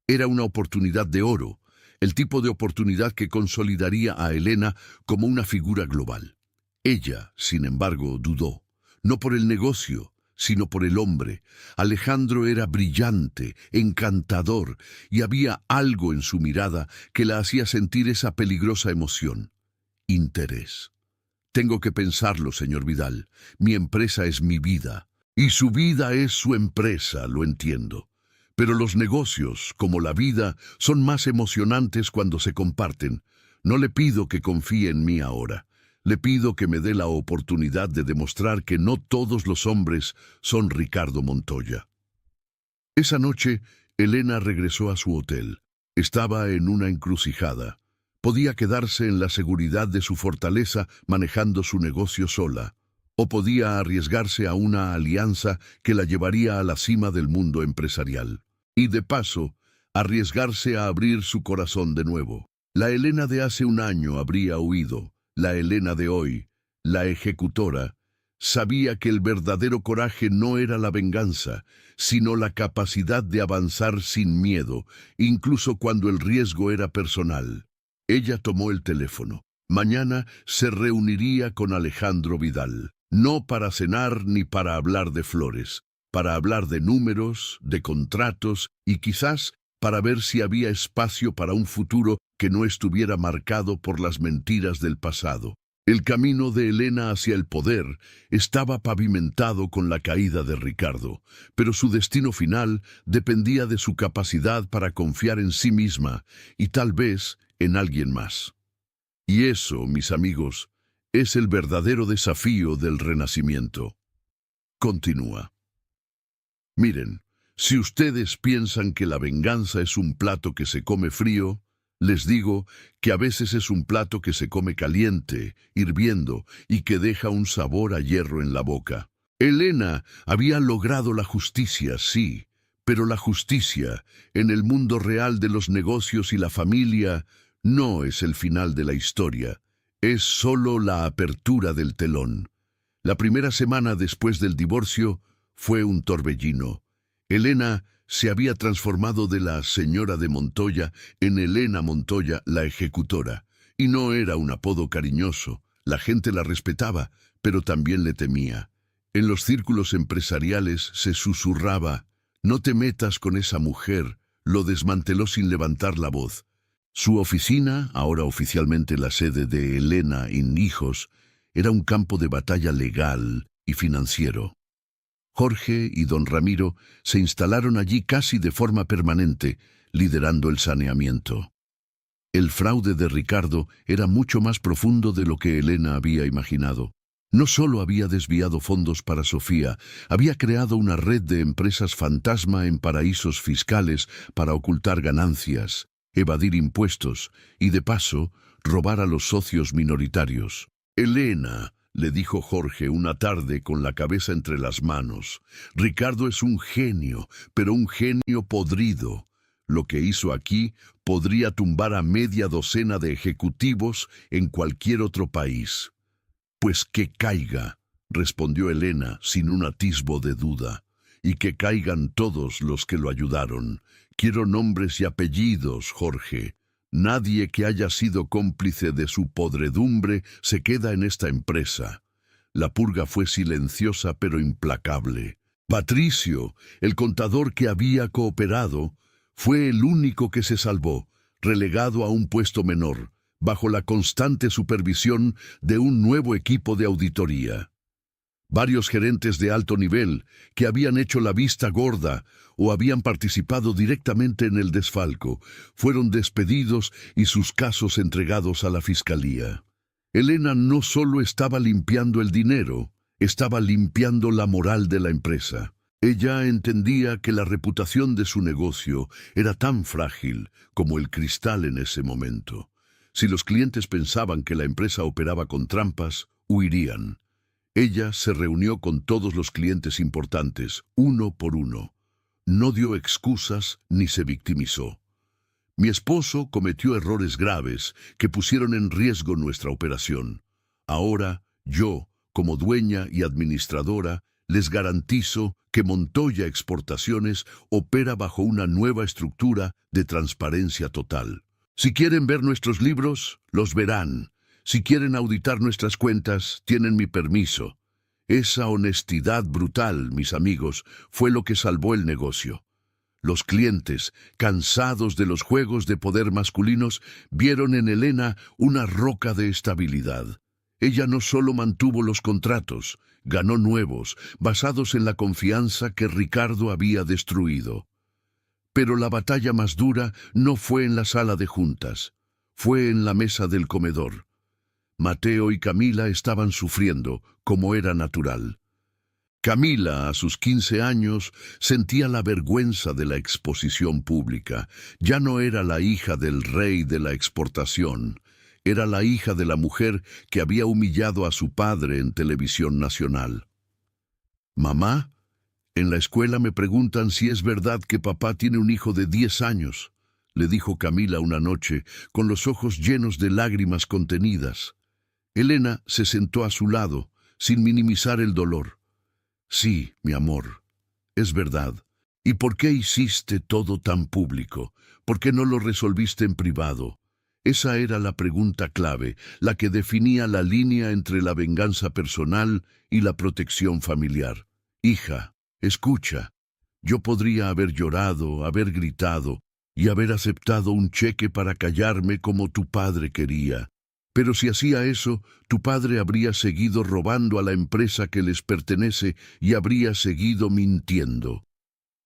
Era una oportunidad de oro, el tipo de oportunidad que consolidaría a Elena como una figura global. Ella, sin embargo, dudó, no por el negocio, sino por el hombre. Alejandro era brillante, encantador, y había algo en su mirada que la hacía sentir esa peligrosa emoción: interés. «Tengo que pensarlo, señor Vidal. Mi empresa es mi vida, y su vida es su empresa, lo entiendo. Pero los negocios, como la vida, son más emocionantes cuando se comparten. No le pido que confíe en mí ahora. Le pido que me dé la oportunidad de demostrar que no todos los hombres son Ricardo Montoya». Esa noche, Elena regresó a su hotel. Estaba en una encrucijada. Podía quedarse en la seguridad de su fortaleza manejando su negocio sola, o podía arriesgarse a una alianza que la llevaría a la cima del mundo empresarial. Y de paso, arriesgarse a abrir su corazón de nuevo. La Elena de hace un año habría huido. La Elena de hoy, la ejecutora, sabía que el verdadero coraje no era la venganza, sino la capacidad de avanzar sin miedo, incluso cuando el riesgo era personal. Ella tomó el teléfono. Mañana se reuniría con Alejandro Vidal, no para cenar ni para hablar de flores, para hablar de números, de contratos y quizás para ver si había espacio para un futuro que no estuviera marcado por las mentiras del pasado. El camino de Elena hacia el poder estaba pavimentado con la caída de Ricardo, pero su destino final dependía de su capacidad para confiar en sí misma y tal vez en alguien más. Y eso, mis amigos, es el verdadero desafío del renacimiento. Continúa. Miren, si ustedes piensan que la venganza es un plato que se come frío, les digo que a veces es un plato que se come caliente, hirviendo, y que deja un sabor a hierro en la boca. Elena había logrado la justicia, sí, pero la justicia, en el mundo real de los negocios y la familia, no es el final de la historia, es solo la apertura del telón. La primera semana después del divorcio fue un torbellino. Elena se había transformado de la señora de Montoya en Elena Montoya, la ejecutora, y no era un apodo cariñoso. La gente la respetaba, pero también le temía. En los círculos empresariales se susurraba: «No te metas con esa mujer», lo desmanteló sin levantar la voz. Su oficina, ahora oficialmente la sede de Elena Hijos, era un campo de batalla legal y financiero. Jorge y don Ramiro se instalaron allí casi de forma permanente, liderando el saneamiento. El fraude de Ricardo era mucho más profundo de lo que Elena había imaginado. No solo había desviado fondos para Sofía, había creado una red de empresas fantasma en paraísos fiscales para ocultar ganancias. evadir impuestos y, de paso, robar a los socios minoritarios. «Elena», le dijo Jorge una tarde con la cabeza entre las manos, «Ricardo es un genio, pero un genio podrido. Lo que hizo aquí podría tumbar a media docena de ejecutivos en cualquier otro país». «Pues que caiga», respondió Elena sin un atisbo de duda, «y que caigan todos los que lo ayudaron. Quiero nombres y apellidos, Jorge. Nadie que haya sido cómplice de su podredumbre se queda en esta empresa». La purga fue silenciosa pero implacable. Patricio, el contador que había cooperado, fue el único que se salvó, relegado a un puesto menor, bajo la constante supervisión de un nuevo equipo de auditoría. Varios gerentes de alto nivel, que habían hecho la vista gorda o habían participado directamente en el desfalco, fueron despedidos y sus casos entregados a la fiscalía. Elena no solo estaba limpiando el dinero, estaba limpiando la moral de la empresa. Ella entendía que la reputación de su negocio era tan frágil como el cristal en ese momento. Si los clientes pensaban que la empresa operaba con trampas, huirían. Ella se reunió con todos los clientes importantes, uno por uno. No dio excusas ni se victimizó. «Mi esposo cometió errores graves que pusieron en riesgo nuestra operación. Ahora, yo, como dueña y administradora, les garantizo que Montoya Exportaciones opera bajo una nueva estructura de transparencia total. Si quieren ver nuestros libros, los verán. Si quieren auditar nuestras cuentas, tienen mi permiso». Esa honestidad brutal, mis amigos, fue lo que salvó el negocio. Los clientes, cansados de los juegos de poder masculinos, vieron en Elena una roca de estabilidad. Ella no solo mantuvo los contratos, ganó nuevos, basados en la confianza que Ricardo había destruido. Pero la batalla más dura no fue en la sala de juntas, fue en la mesa del comedor. Mateo y Camila estaban sufriendo, como era natural. Camila, a sus 15 años, sentía la vergüenza de la exposición pública. Ya no era la hija del rey de la exportación, era la hija de la mujer que había humillado a su padre en televisión nacional. «Mamá, en la escuela me preguntan si es verdad que papá tiene un hijo de 10 años», le dijo Camila una noche, con los ojos llenos de lágrimas contenidas. Elena se sentó a su lado, sin minimizar el dolor. «Sí, mi amor, es verdad. ¿Y por qué hiciste todo tan público? ¿Por qué no lo resolviste en privado?». Esa era la pregunta clave, la que definía la línea entre la venganza personal y la protección familiar. «Hija, escucha. Yo podría haber llorado, haber gritado y haber aceptado un cheque para callarme como tu padre quería. Pero si hacía eso, tu padre habría seguido robando a la empresa que les pertenece y habría seguido mintiendo.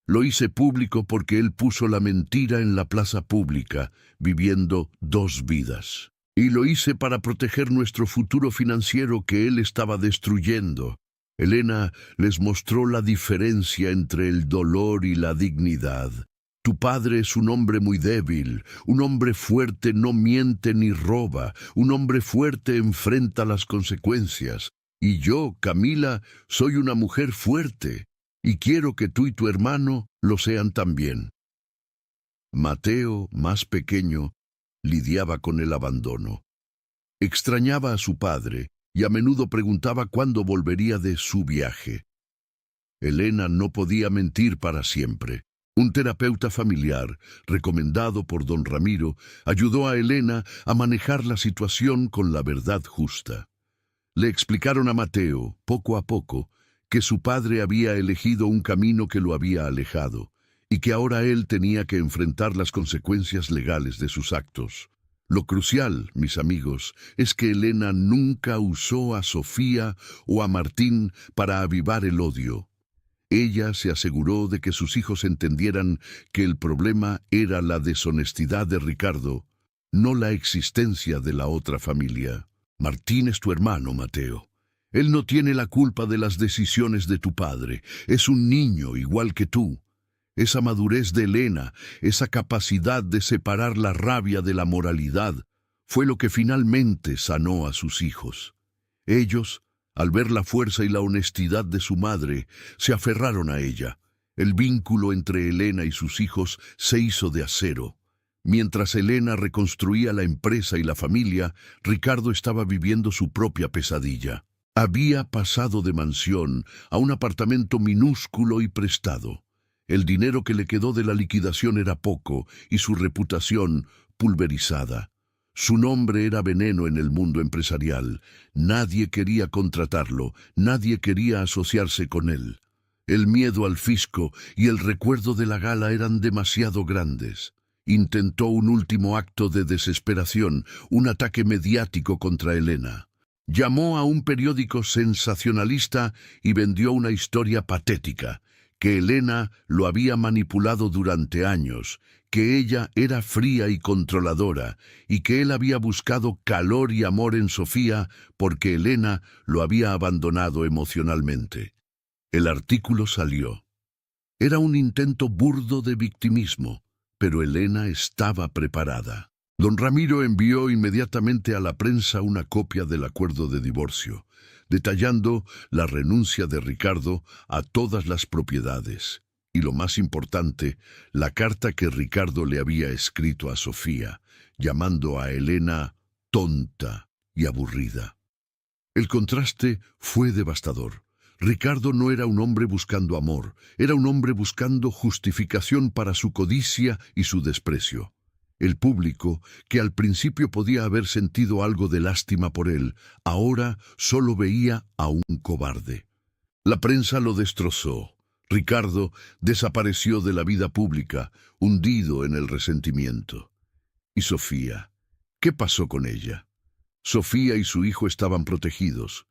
Lo hice público porque él puso la mentira en la plaza pública, viviendo 2 vidas. Y lo hice para proteger nuestro futuro financiero que él estaba destruyendo». Elena les mostró la diferencia entre el dolor y la dignidad. «Tu padre es un hombre muy débil, un hombre fuerte no miente ni roba, un hombre fuerte enfrenta las consecuencias. Y yo, Camila, soy una mujer fuerte, y quiero que tú y tu hermano lo sean también». Mateo, más pequeño, lidiaba con el abandono. Extrañaba a su padre y a menudo preguntaba cuándo volvería de su viaje. Elena no podía mentir para siempre. Un terapeuta familiar, recomendado por don Ramiro, ayudó a Elena a manejar la situación con la verdad justa. Le explicaron a Mateo, poco a poco, que su padre había elegido un camino que lo había alejado, y que ahora él tenía que enfrentar las consecuencias legales de sus actos. Lo crucial, mis amigos, es que Elena nunca usó a Sofía o a Martín para avivar el odio. Ella se aseguró de que sus hijos entendieran que el problema era la deshonestidad de Ricardo, no la existencia de la otra familia. «Martín es tu hermano, Mateo. Él no tiene la culpa de las decisiones de tu padre. Es un niño igual que tú. Esa madurez de Elena, esa capacidad de separar la rabia de la moralidad, fue lo que finalmente sanó a sus hijos. Ellos, al ver la fuerza y la honestidad de su madre, se aferraron a ella. El vínculo entre Elena y sus hijos se hizo de acero. Mientras Elena reconstruía la empresa y la familia, Ricardo estaba viviendo su propia pesadilla. Había pasado de mansión a un apartamento minúsculo y prestado. El dinero que le quedó de la liquidación era poco y su reputación pulverizada. Su nombre era veneno en el mundo empresarial. Nadie quería contratarlo, nadie quería asociarse con él. El miedo al fisco y el recuerdo de la gala eran demasiado grandes. Intentó un último acto de desesperación, un ataque mediático contra Elena. Llamó a un periódico sensacionalista y vendió una historia patética, que Elena lo había manipulado durante años, que ella era fría y controladora, y que él había buscado calor y amor en Sofía porque Elena lo había abandonado emocionalmente. El artículo salió. Era un intento burdo de victimismo, pero Elena estaba preparada. Don Ramiro envió inmediatamente a la prensa una copia del acuerdo de divorcio, detallando la renuncia de Ricardo a todas las propiedades, y lo más importante, la carta que Ricardo le había escrito a Sofía, llamando a Elena tonta y aburrida. El contraste fue devastador. Ricardo no era un hombre buscando amor, era un hombre buscando justificación para su codicia y su desprecio. El público, que al principio podía haber sentido algo de lástima por él, ahora solo veía a un cobarde. La prensa lo destrozó. Ricardo desapareció de la vida pública, hundido en el resentimiento. ¿Y Sofía? ¿Qué pasó con ella? Sofía y su hijo estaban protegidos.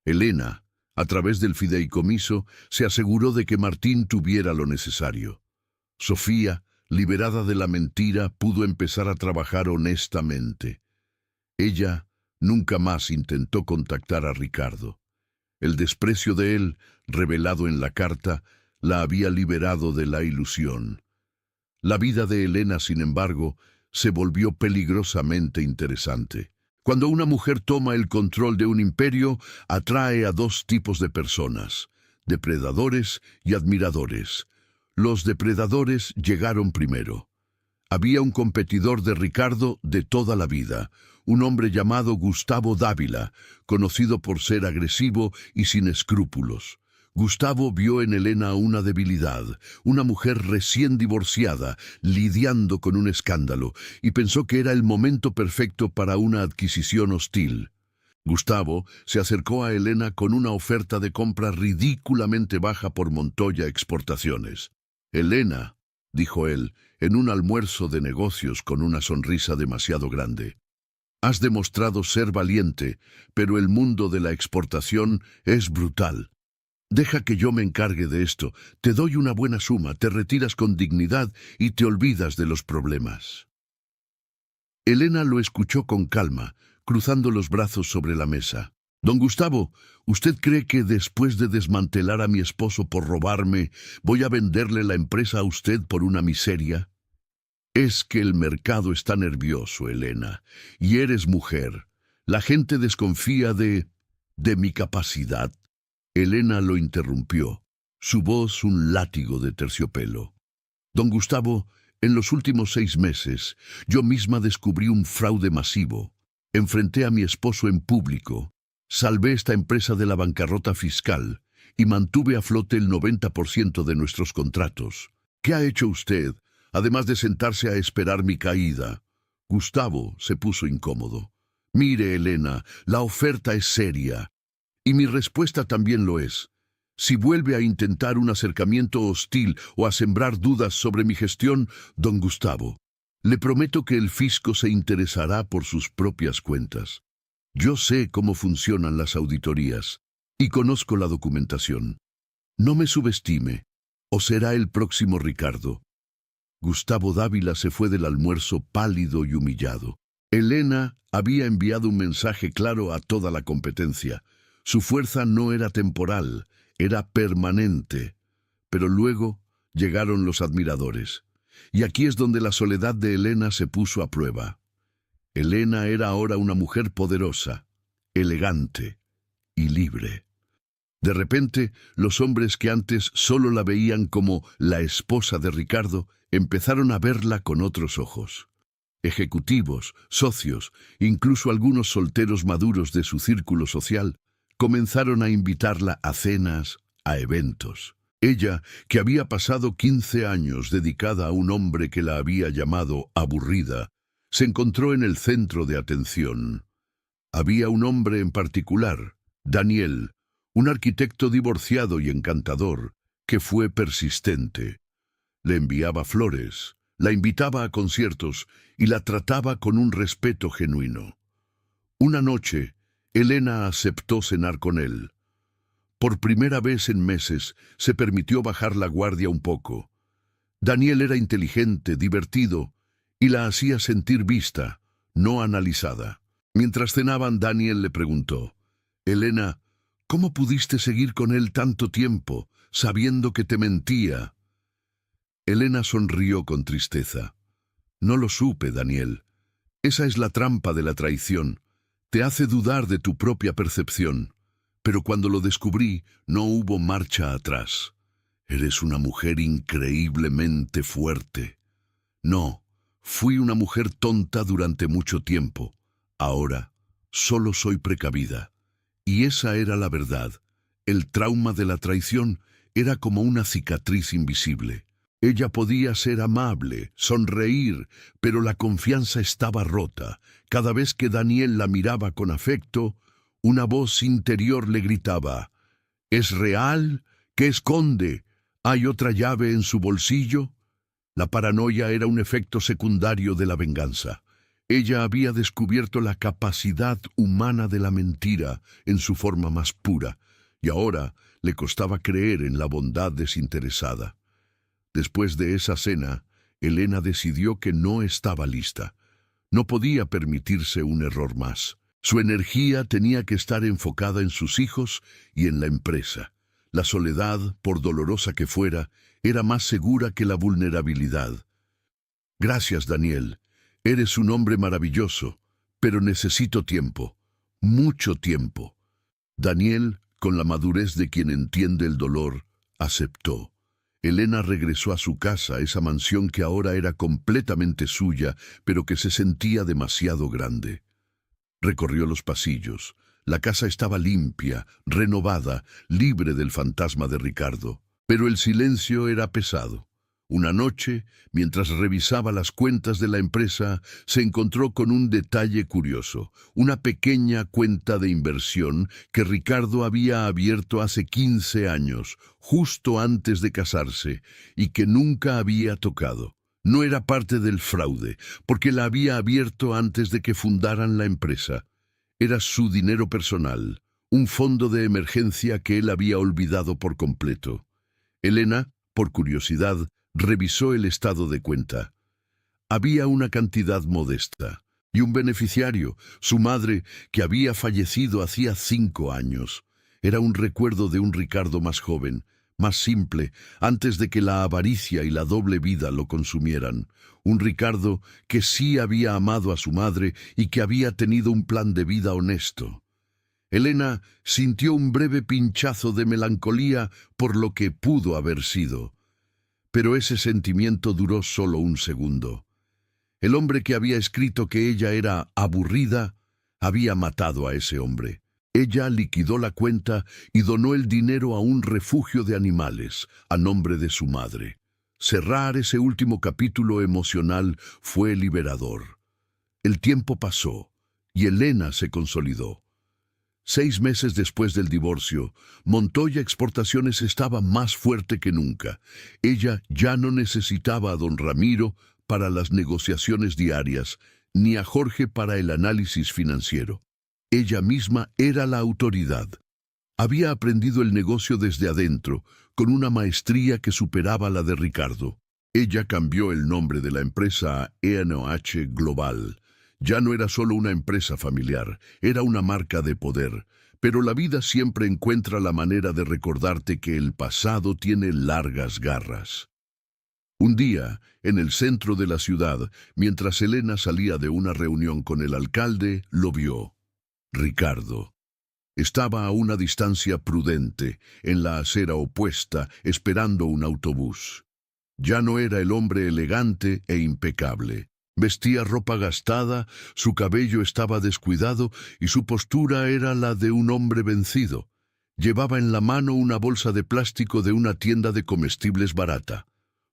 Elena, a través del fideicomiso, se aseguró de que Martín tuviera lo necesario. Sofía, liberada de la mentira, pudo empezar a trabajar honestamente. Ella nunca más intentó contactar a Ricardo. El desprecio de él, revelado en la carta, la había liberado de la ilusión. La vida de Elena, sin embargo, se volvió peligrosamente interesante. Cuando una mujer toma el control de un imperio, atrae a dos tipos de personas: depredadores y admiradores. Los depredadores llegaron primero. Había un competidor de Ricardo de toda la vida, un hombre llamado Gustavo Dávila, conocido por ser agresivo y sin escrúpulos. Gustavo vio en Elena una debilidad, una mujer recién divorciada, lidiando con un escándalo, y pensó que era el momento perfecto para una adquisición hostil. Gustavo se acercó a Elena con una oferta de compra ridículamente baja por Montoya Exportaciones. «Elena», dijo él, en un almuerzo de negocios con una sonrisa demasiado grande, «has demostrado ser valiente, pero el mundo de la exportación es brutal. Deja que yo me encargue de esto, te doy una buena suma, te retiras con dignidad y te olvidas de los problemas». Elena lo escuchó con calma, cruzando los brazos sobre la mesa. «Don Gustavo, ¿usted cree que después de desmantelar a mi esposo por robarme, voy a venderle la empresa a usted por una miseria?» «Es que el mercado está nervioso, Elena, y eres mujer. La gente desconfía de mi capacidad». Elena lo interrumpió, su voz un látigo de terciopelo. «Don Gustavo, en los últimos 6 meses, yo misma descubrí un fraude masivo. Enfrenté a mi esposo en público. Salvé esta empresa de la bancarrota fiscal y mantuve a flote el 90% de nuestros contratos. ¿Qué ha hecho usted, además de sentarse a esperar mi caída?» Gustavo se puso incómodo. «Mire, Elena, la oferta es seria, y mi respuesta también lo es. Si vuelve a intentar un acercamiento hostil o a sembrar dudas sobre mi gestión, don Gustavo, le prometo que el fisco se interesará por sus propias cuentas. Yo sé cómo funcionan las auditorías y conozco la documentación. No me subestime, o será el próximo Ricardo». Gustavo Dávila se fue del almuerzo pálido y humillado. Elena había enviado un mensaje claro a toda la competencia. Su fuerza no era temporal, era permanente. Pero luego llegaron los admiradores. Y aquí es donde la soledad de Elena se puso a prueba. Elena era ahora una mujer poderosa, elegante y libre. De repente, los hombres que antes solo la veían como la esposa de Ricardo, empezaron a verla con otros ojos. Ejecutivos, socios, incluso algunos solteros maduros de su círculo social, comenzaron a invitarla a cenas, a eventos. Ella, que había pasado 15 años dedicada a un hombre que la había llamado aburrida, se encontró en el centro de atención. Había un hombre en particular, Daniel, un arquitecto divorciado y encantador, que fue persistente. Le enviaba flores, la invitaba a conciertos y la trataba con un respeto genuino. Una noche, Elena aceptó cenar con él. Por primera vez en meses, se permitió bajar la guardia un poco. Daniel era inteligente, divertido, y la hacía sentir vista, no analizada. Mientras cenaban, Daniel le preguntó: «Elena, ¿cómo pudiste seguir con él tanto tiempo, sabiendo que te mentía?» Elena sonrió con tristeza. «No lo supe, Daniel. Esa es la trampa de la traición. Te hace dudar de tu propia percepción. Pero cuando lo descubrí, no hubo marcha atrás. Eres una mujer increíblemente fuerte. No, fui una mujer tonta durante mucho tiempo. Ahora, solo soy precavida». Y esa era la verdad. El trauma de la traición era como una cicatriz invisible. Ella podía ser amable, sonreír, pero la confianza estaba rota. Cada vez que Daniel la miraba con afecto, una voz interior le gritaba: «¿Es real? ¿Qué esconde? ¿Hay otra llave en su bolsillo?». La paranoia era un efecto secundario de la venganza. Ella había descubierto la capacidad humana de la mentira en su forma más pura, y ahora le costaba creer en la bondad desinteresada. Después de esa cena, Elena decidió que no estaba lista. No podía permitirse un error más. Su energía tenía que estar enfocada en sus hijos y en la empresa. La soledad, por dolorosa que fuera, era más segura que la vulnerabilidad. «Gracias, Daniel. Eres un hombre maravilloso, pero necesito tiempo, mucho tiempo». Daniel, con la madurez de quien entiende el dolor, aceptó. Elena regresó a su casa, esa mansión que ahora era completamente suya, pero que se sentía demasiado grande. Recorrió los pasillos. La casa estaba limpia, renovada, libre del fantasma de Ricardo. Pero el silencio era pesado. Una noche, mientras revisaba las cuentas de la empresa, se encontró con un detalle curioso: una pequeña cuenta de inversión que Ricardo había abierto hace 15 años, justo antes de casarse, y que nunca había tocado. No era parte del fraude, porque la había abierto antes de que fundaran la empresa. Era su dinero personal, un fondo de emergencia que él había olvidado por completo. Elena, por curiosidad, revisó el estado de cuenta. Había una cantidad modesta, y un beneficiario, su madre, que había fallecido hacía 5 años. Era un recuerdo de un Ricardo más joven, más simple, antes de que la avaricia y la doble vida lo consumieran. Un Ricardo que sí había amado a su madre y que había tenido un plan de vida honesto. Elena sintió un breve pinchazo de melancolía por lo que pudo haber sido. Pero ese sentimiento duró solo un segundo. El hombre que había escrito que ella era aburrida había matado a ese hombre. Ella liquidó la cuenta y donó el dinero a un refugio de animales, a nombre de su madre. Cerrar ese último capítulo emocional fue liberador. El tiempo pasó y Elena se consolidó. 6 meses después del divorcio, Montoya Exportaciones estaba más fuerte que nunca. Ella ya no necesitaba a don Ramiro para las negociaciones diarias, ni a Jorge para el análisis financiero. Ella misma era la autoridad. Había aprendido el negocio desde adentro, con una maestría que superaba la de Ricardo. Ella cambió el nombre de la empresa a E&H Global. Ya no era solo una empresa familiar, era una marca de poder. Pero la vida siempre encuentra la manera de recordarte que el pasado tiene largas garras. Un día, en el centro de la ciudad, mientras Elena salía de una reunión con el alcalde, lo vio. Ricardo. Estaba a una distancia prudente, en la acera opuesta, esperando un autobús. Ya no era el hombre elegante e impecable. Vestía ropa gastada, su cabello estaba descuidado y su postura era la de un hombre vencido. Llevaba en la mano una bolsa de plástico de una tienda de comestibles barata.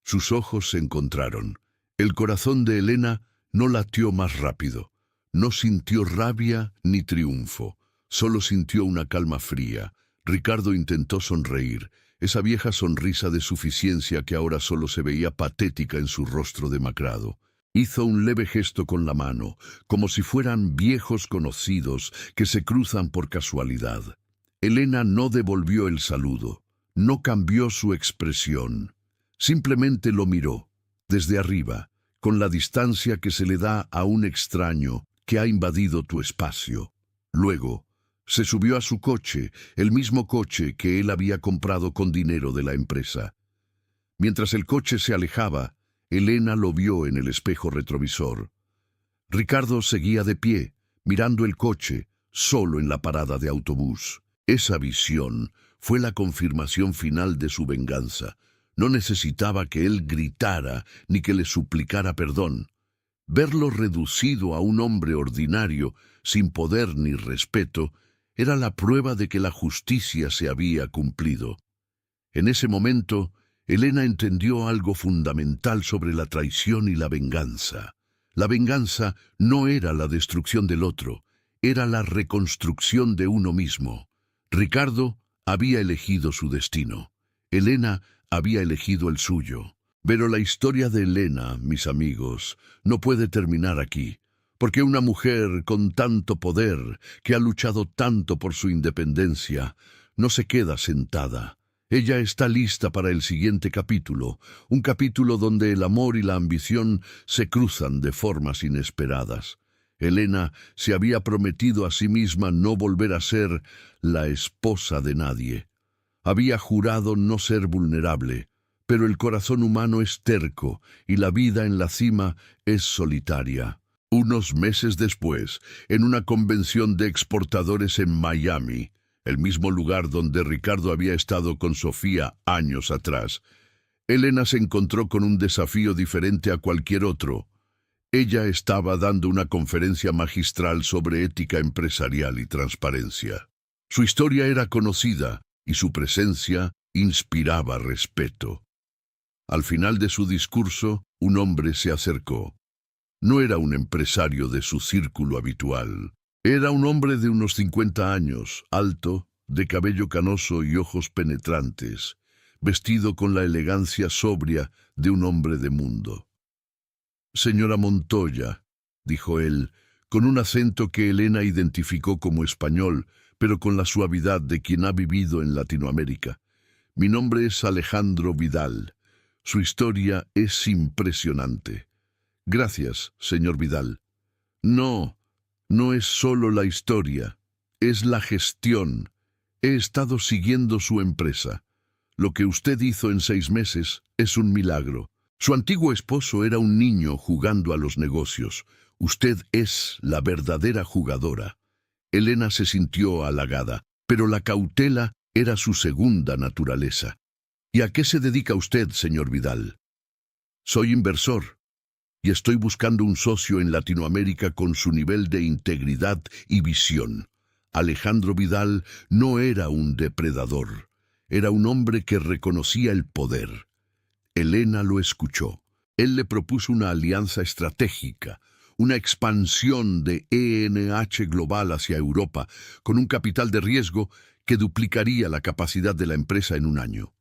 Sus ojos se encontraron. El corazón de Elena no latió más rápido. No sintió rabia ni triunfo. Solo sintió una calma fría. Ricardo intentó sonreír. Esa vieja sonrisa de suficiencia que ahora solo se veía patética en su rostro demacrado. Hizo un leve gesto con la mano, como si fueran viejos conocidos que se cruzan por casualidad. Elena no devolvió el saludo, no cambió su expresión. Simplemente lo miró, desde arriba, con la distancia que se le da a un extraño que ha invadido tu espacio. Luego, se subió a su coche, el mismo coche que él había comprado con dinero de la empresa. Mientras el coche se alejaba, Elena lo vio en el espejo retrovisor. Ricardo seguía de pie, mirando el coche, solo en la parada de autobús. Esa visión fue la confirmación final de su venganza. No necesitaba que él gritara ni que le suplicara perdón. Verlo reducido a un hombre ordinario, sin poder ni respeto, era la prueba de que la justicia se había cumplido. En ese momento, Elena entendió algo fundamental sobre la traición y la venganza. La venganza no era la destrucción del otro, era la reconstrucción de uno mismo. Ricardo había elegido su destino. Elena había elegido el suyo. Pero la historia de Elena, mis amigos, no puede terminar aquí, porque una mujer con tanto poder, que ha luchado tanto por su independencia, no se queda sentada. Ella está lista para el siguiente capítulo, un capítulo donde el amor y la ambición se cruzan de formas inesperadas. Elena se había prometido a sí misma no volver a ser la esposa de nadie. Había jurado no ser vulnerable, pero el corazón humano es terco y la vida en la cima es solitaria. Unos meses después, en una convención de exportadores en Miami, el mismo lugar donde Ricardo había estado con Sofía años atrás, Elena se encontró con un desafío diferente a cualquier otro. Ella estaba dando una conferencia magistral sobre ética empresarial y transparencia. Su historia era conocida y su presencia inspiraba respeto. Al final de su discurso, un hombre se acercó. No era un empresario de su círculo habitual. Era un hombre de unos 50 años, alto, de cabello canoso y ojos penetrantes, vestido con la elegancia sobria de un hombre de mundo. «Señora Montoya», dijo él, con un acento que Elena identificó como español, pero con la suavidad de quien ha vivido en Latinoamérica. «Mi nombre es Alejandro Vidal. Su historia es impresionante». «Gracias, señor Vidal». «No, no es solo la historia, es la gestión. He estado siguiendo su empresa. Lo que usted hizo en 6 meses es un milagro. Su antiguo esposo era un niño jugando a los negocios. Usted es la verdadera jugadora». Elena se sintió halagada, pero la cautela era su segunda naturaleza. «¿Y a qué se dedica usted, señor Vidal?» «Soy inversor y estoy buscando un socio en Latinoamérica con su nivel de integridad y visión». Alejandro Vidal no era un depredador, era un hombre que reconocía el poder. Elena lo escuchó. Él le propuso una alianza estratégica, una expansión de ENH Global hacia Europa, con un capital de riesgo que duplicaría la capacidad de la empresa en un año.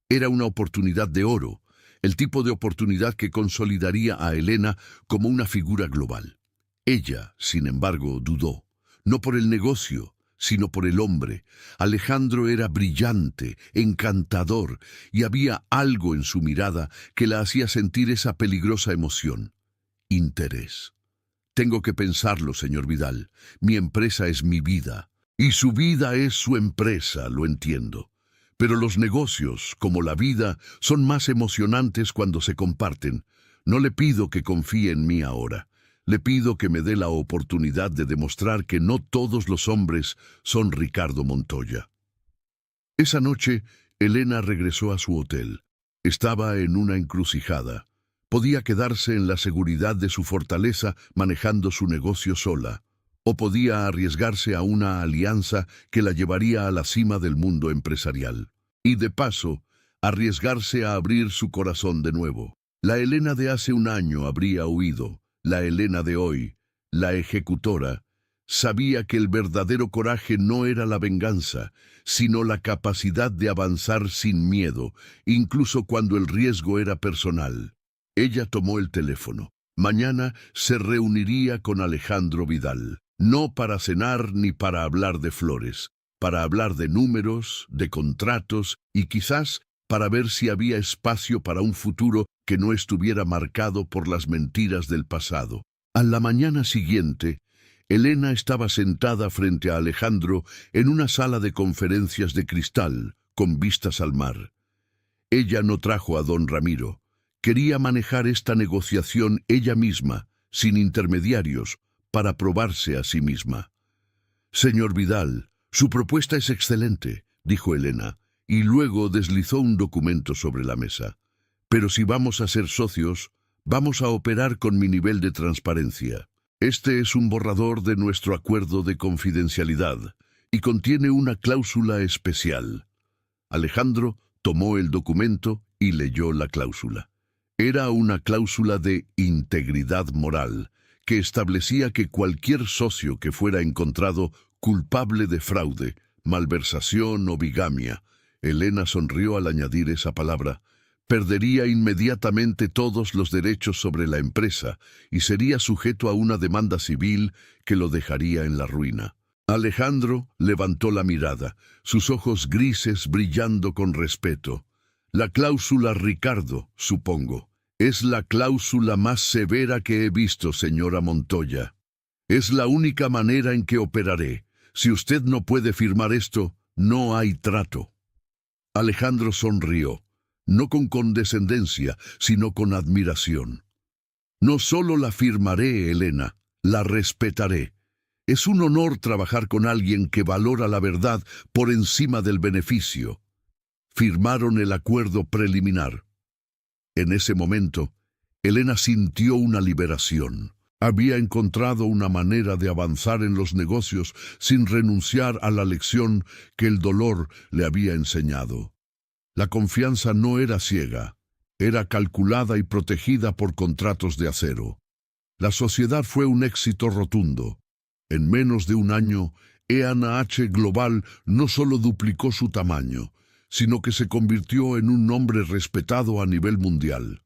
Era una oportunidad de oro, el tipo de oportunidad que consolidaría a Elena como una figura global. Ella, sin embargo, dudó, no por el negocio, sino por el hombre. Alejandro era brillante, encantador, y había algo en su mirada que la hacía sentir esa peligrosa emoción: interés. «Tengo que pensarlo, señor Vidal. Mi empresa es mi vida, y su vida es su empresa, lo entiendo. Pero los negocios, como la vida, son más emocionantes cuando se comparten. No le pido que confíe en mí ahora. Le pido que me dé la oportunidad de demostrar que no todos los hombres son Ricardo Montoya. Esa noche, Elena regresó a su hotel. Estaba en una encrucijada. Podía quedarse en la seguridad de su fortaleza manejando su negocio sola, o podía arriesgarse a una alianza que la llevaría a la cima del mundo empresarial. Y de paso, arriesgarse a abrir su corazón de nuevo. La Elena de hace un año habría huido. La Elena de hoy, la ejecutora, sabía que el verdadero coraje no era la venganza, sino la capacidad de avanzar sin miedo, incluso cuando el riesgo era personal. Ella tomó el teléfono. Mañana se reuniría con Alejandro Vidal, no para cenar ni para hablar de flores, para hablar de números, de contratos y quizás para ver si había espacio para un futuro que no estuviera marcado por las mentiras del pasado. A la mañana siguiente, Elena estaba sentada frente a Alejandro en una sala de conferencias de cristal, con vistas al mar. Ella no trajo a don Ramiro. Quería manejar esta negociación ella misma, sin intermediarios, para probarse a sí misma. «Señor Vidal, su propuesta es excelente», dijo Elena, y luego deslizó un documento sobre la mesa. «Pero si vamos a ser socios, vamos a operar con mi nivel de transparencia. Este es un borrador de nuestro acuerdo de confidencialidad y contiene una cláusula especial». Alejandro tomó el documento y leyó la cláusula. Era una cláusula de integridad moral que establecía que cualquier socio que fuera encontrado culpable de fraude, malversación o bigamia, Elena sonrió al añadir esa palabra, perdería inmediatamente todos los derechos sobre la empresa y sería sujeto a una demanda civil que lo dejaría en la ruina. Alejandro levantó la mirada, sus ojos grises brillando con respeto. «La cláusula Ricardo, supongo. Es la cláusula más severa que he visto, señora Montoya. Es la única manera en que operaré. Si usted no puede firmar esto, no hay trato». Alejandro sonrió, no con condescendencia, sino con admiración. «No solo la firmaré, Elena, la respetaré. Es un honor trabajar con alguien que valora la verdad por encima del beneficio». Firmaron el acuerdo preliminar. En ese momento, Elena sintió una liberación. Había encontrado una manera de avanzar en los negocios sin renunciar a la lección que el dolor le había enseñado. La confianza no era ciega, era calculada y protegida por contratos de acero. La sociedad fue un éxito rotundo. En menos de un año, E&H Global no solo duplicó su tamaño, sino que se convirtió en un nombre respetado a nivel mundial.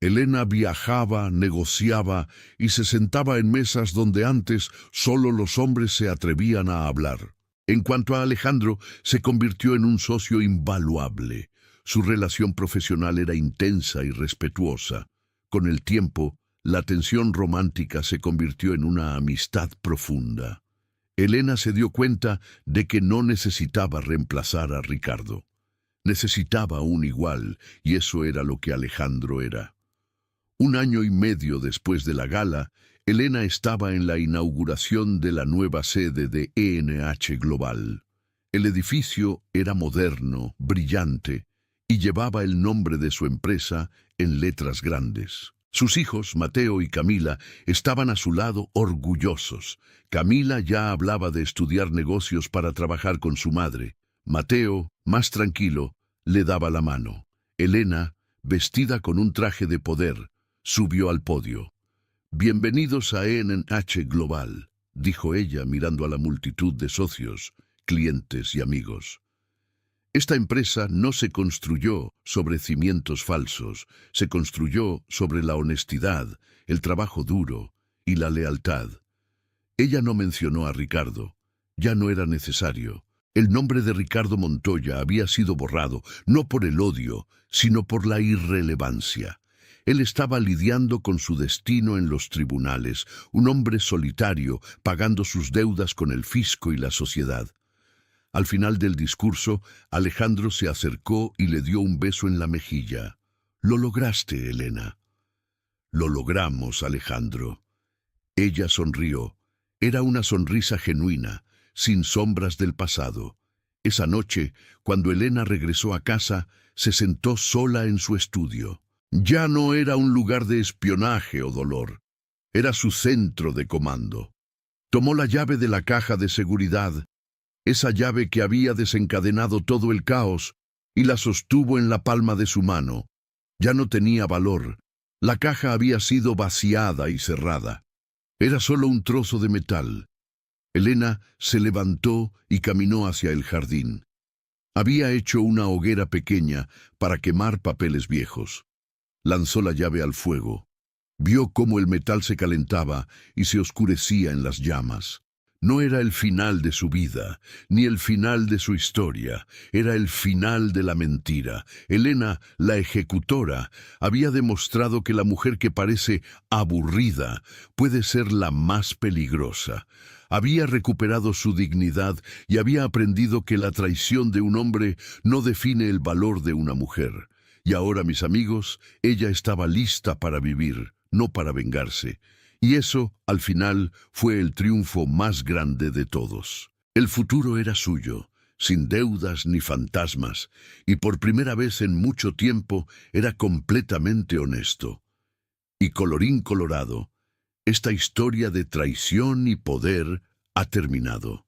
Elena viajaba, negociaba y se sentaba en mesas donde antes solo los hombres se atrevían a hablar. En cuanto a Alejandro, se convirtió en un socio invaluable. Su relación profesional era intensa y respetuosa. Con el tiempo, la tensión romántica se convirtió en una amistad profunda. Elena se dio cuenta de que no necesitaba reemplazar a Ricardo. Necesitaba un igual, y eso era lo que Alejandro era. Un año y medio después de la gala, Elena estaba en la inauguración de la nueva sede de E&H Global. El edificio era moderno, brillante, y llevaba el nombre de su empresa en letras grandes. Sus hijos, Mateo y Camila, estaban a su lado orgullosos. Camila ya hablaba de estudiar negocios para trabajar con su madre. Mateo, más tranquilo, le daba la mano. Elena, vestida con un traje de poder, subió al podio. «Bienvenidos a E&H Global», dijo ella mirando a la multitud de socios, clientes y amigos. Esta empresa no se construyó sobre cimientos falsos, se construyó sobre la honestidad, el trabajo duro y la lealtad. Ella no mencionó a Ricardo, ya no era necesario. El nombre de Ricardo Montoya había sido borrado, no por el odio, sino por la irrelevancia. Él estaba lidiando con su destino en los tribunales, un hombre solitario, pagando sus deudas con el fisco y la sociedad. Al final del discurso, Alejandro se acercó y le dio un beso en la mejilla. «Lo lograste, Elena». «Lo logramos, Alejandro». Ella sonrió. Era una sonrisa genuina, sin sombras del pasado. Esa noche, cuando Elena regresó a casa, se sentó sola en su estudio. Ya no era un lugar de espionaje o dolor. Era su centro de comando. Tomó la llave de la caja de seguridad, esa llave que había desencadenado todo el caos, y la sostuvo en la palma de su mano. Ya no tenía valor. La caja había sido vaciada y cerrada. Era solo un trozo de metal. Elena se levantó y caminó hacia el jardín. Había hecho una hoguera pequeña para quemar papeles viejos. Lanzó la llave al fuego. Vio cómo el metal se calentaba y se oscurecía en las llamas. No era el final de su vida, ni el final de su historia, era el final de la mentira. Elena, la ejecutora, había demostrado que la mujer que parece aburrida puede ser la más peligrosa. Había recuperado su dignidad y había aprendido que la traición de un hombre no define el valor de una mujer. Y ahora, mis amigos, ella estaba lista para vivir, no para vengarse. Y eso, al final, fue el triunfo más grande de todos. El futuro era suyo, sin deudas ni fantasmas, y por primera vez en mucho tiempo era completamente honesto. Y colorín colorado, esta historia de traición y poder ha terminado.